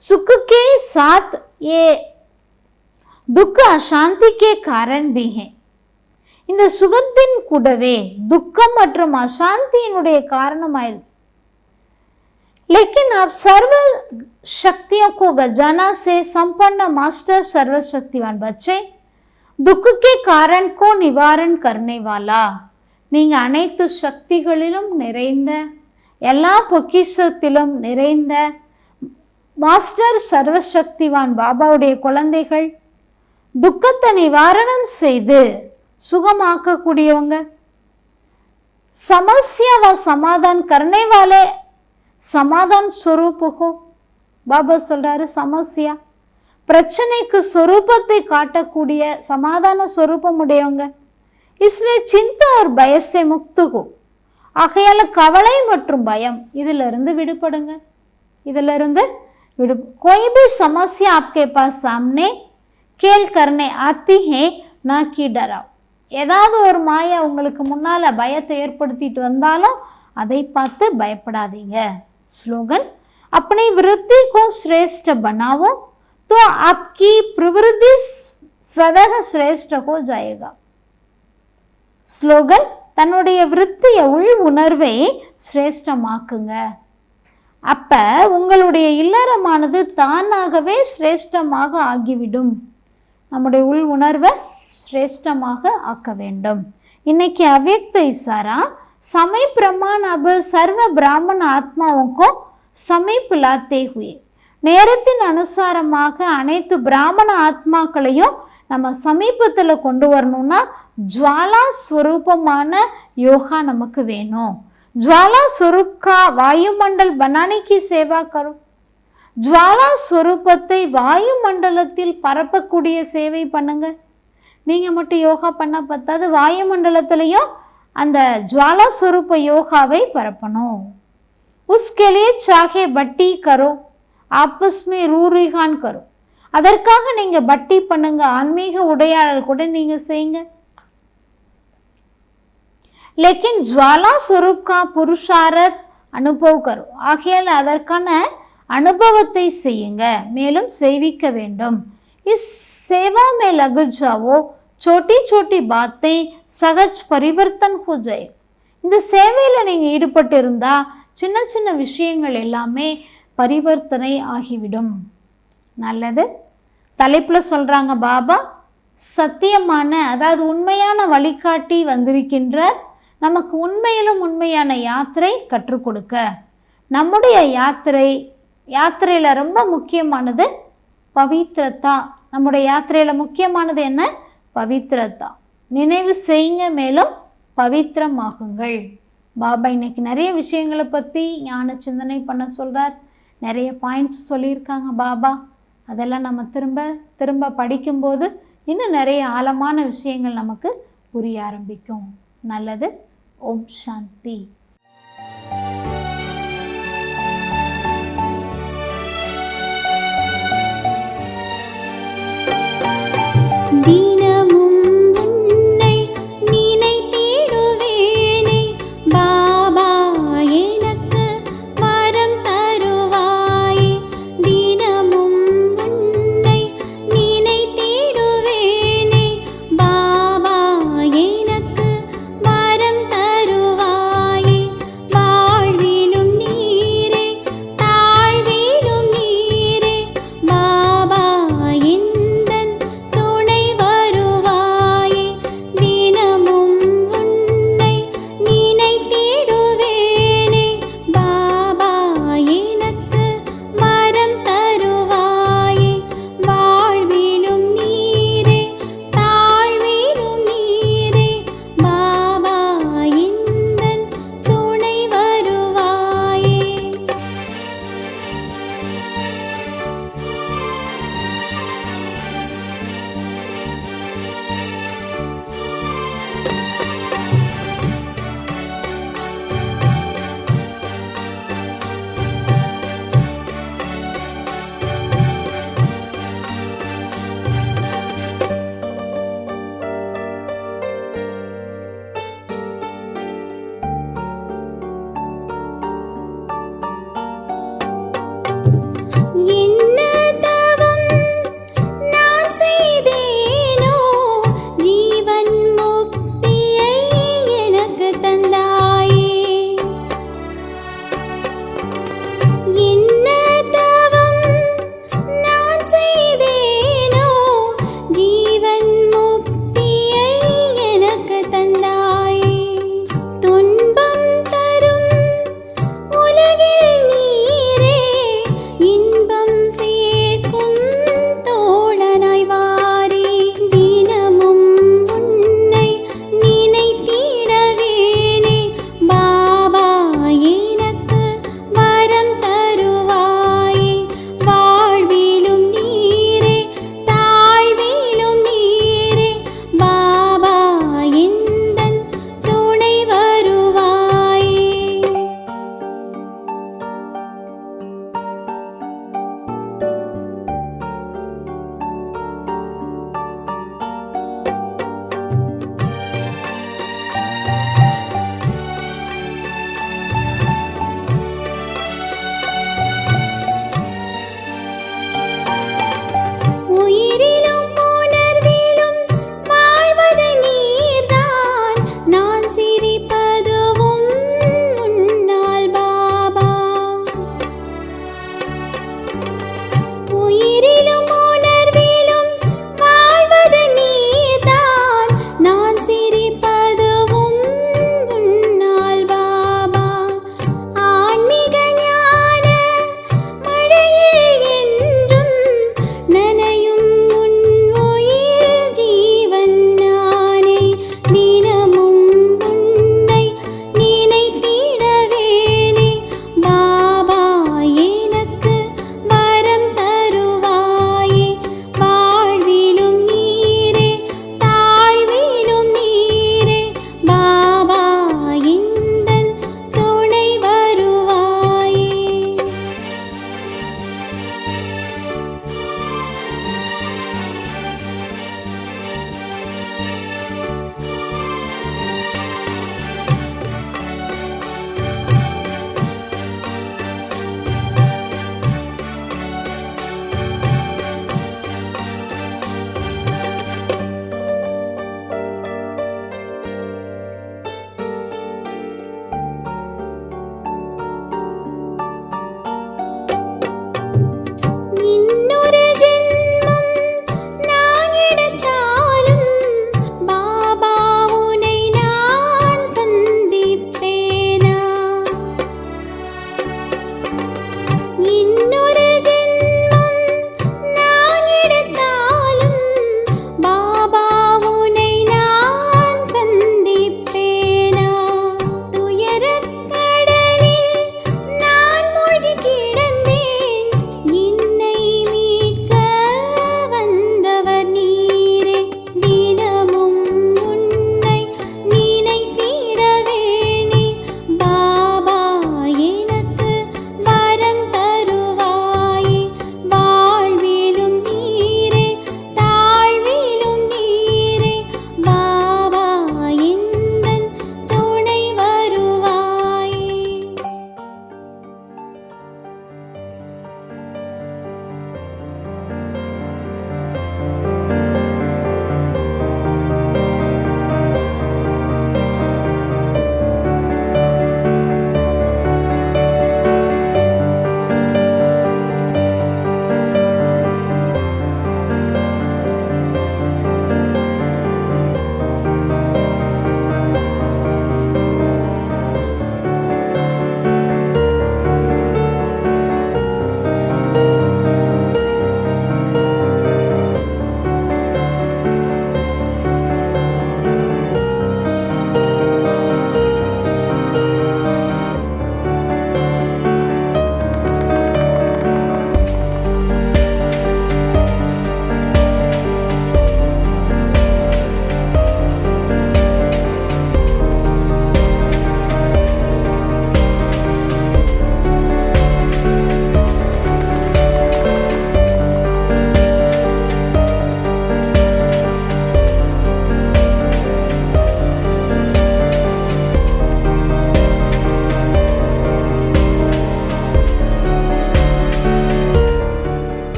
சுக்கு के साथ ये दुख अशांति के कारण भी है. இந்த சுகத்தின் கூடவே துக்கம் மற்றும் அசாந்தியினுடைய காரணமாயிருக்கு. लेकिन आप सर्व शक्तियों को खजाना से संपन्न मास्टर सर्वशक्तिवान बच्चे दुख के कारण को निवारण करने वाला. நீங்க அனைத்து சக்திகளிலும் நிறைந்த எல்லா பொக்கிஷத்திலும் நிறைந்த மாஸ்டர் சர்வசக்திவான் பாபாவுடைய குழந்தைகள், துக்கத்தை நிவாரணம் செய்து சுகமாக்கக்கூடியவங்க. समस्या व समाधान करने वाले समाधान स्वरूप हो. பாபா சொல்றாரு சமஸ்யா பிரச்சனைக்கு சொரூபத்தை காட்டக்கூடிய சமாதான சொரூபம் உடையவங்க. इसलिए चिंता और भय से मुक्त हो. ஆகையால கவலை மற்றும் பயம் இதிலிருந்து விடுபடுங்க. இதிலிருந்து कोई भी समस्या आपके पास सामने खेल करने आती है ना कि डराओ. ஏதாவது ஒரு மாயா உங்களுக்கு முன்னால பயத்தை ஏற்படுத்திட்டு வந்தாலும் அதை பார்த்து பயப்படாதீங்க. ஸ்லோகன் अपनी वृत्ति को श्रेष्ठ बनाओ तो आपकी प्रवृत्ति स्वतः श्रेष्ठ हो जाएगा. ஸ்லோகன் தன்னுடைய விருத்திய உள் உணர்வை சிரேஷ்டமாக்குங்க. அப்ப உங்களுடைய இல்லறமானது தானாகவே சிரேஷ்டமாக ஆகிவிடும். நம்முடைய உள் உணர்வை श्रेष्ठமாக ஆக்க வேண்டும். இன்னைக்கு அவ்யக்த இசாரா समय प्रमाण अब सर्व ब्राह्मण आत्माओं को समीप लाते हुए நேரத்தின் அனுசாரமாக அனைத்து பிராமண ஆத்மாக்களையும் நம்ம சமீபத்தில் கொண்டு வரணும்னா ஜுவாலா ஸ்வரூபமான யோகா நமக்கு வேணும். ஜுவாலா ஸ்வரூப் கா வாயுமண்டல் बनाने की सेवा करो. ஜுவாலா ஸ்வரூபத்தை வாயுமண்டலத்தில் பரப்பக்கூடிய சேவை பண்ணுங்க. நீங்கள் மட்டும் யோகா பண்ணால் பத்தாது, வாயுமண்டலத்திலையும் அந்த ஜுவாலா ஸ்வரூப யோகாவை பரப்பணும். उसके लिए चाहे बट्टी करो आपस में रूरिहान करो. அதற்காக நீங்கள் பட்டி பண்ணுங்க, ஆன்மீக உடையாளர் கூட நீங்கள் செய்யுங்க. लेकिन ज्वाला स्वरूप का पुरुषार्थ अनुभव करो. ஆகையால் அதற்கான அனுபவத்தை செய்யுங்க, மேலும் செய்விக்க வேண்டும். इस सेवा में लग जाओ, छोटी छोटी बातें सहज परिवर्तन हो जाए. இந்த சேவையில் நீங்கள் ஈடுபட்டு இருந்தால் சின்ன சின்ன விஷயங்கள் எல்லாமே பரிவர்த்தனை ஆகிவிடும். நல்லது. தலைப்பில் சொல்கிறாங்க பாபா சத்தியமான அதாவது உண்மையான வழிகாட்டி வந்திருக்கின்றார். நமக்கு உண்மையிலும் உண்மையான யாத்திரை கற்றுக் கொடுக்க. நம்முடைய யாத்திரையில் ரொம்ப முக்கியமானது பவித்ரதா. நம்முடைய யாத்திரையில் முக்கியமானது என்ன? பவித்ரதா. நினைவு செய்யுங்க, மேலும் பவித்திரமாகுங்கள். பாபா இன்னைக்கு நிறைய விஷயங்களை பற்றி ஞான சிந்தனை பண்ண சொல்கிறார். நிறைய பாயிண்ட்ஸ் சொல்லியிருக்காங்க பாபா. அதெல்லாம் நம்ம திரும்ப திரும்ப படிக்கும்போது இன்னும் நிறைய ஆழமான விஷயங்கள் நமக்கு புரிய ஆரம்பிக்கும். நல்லது. ஓம் சாந்தி.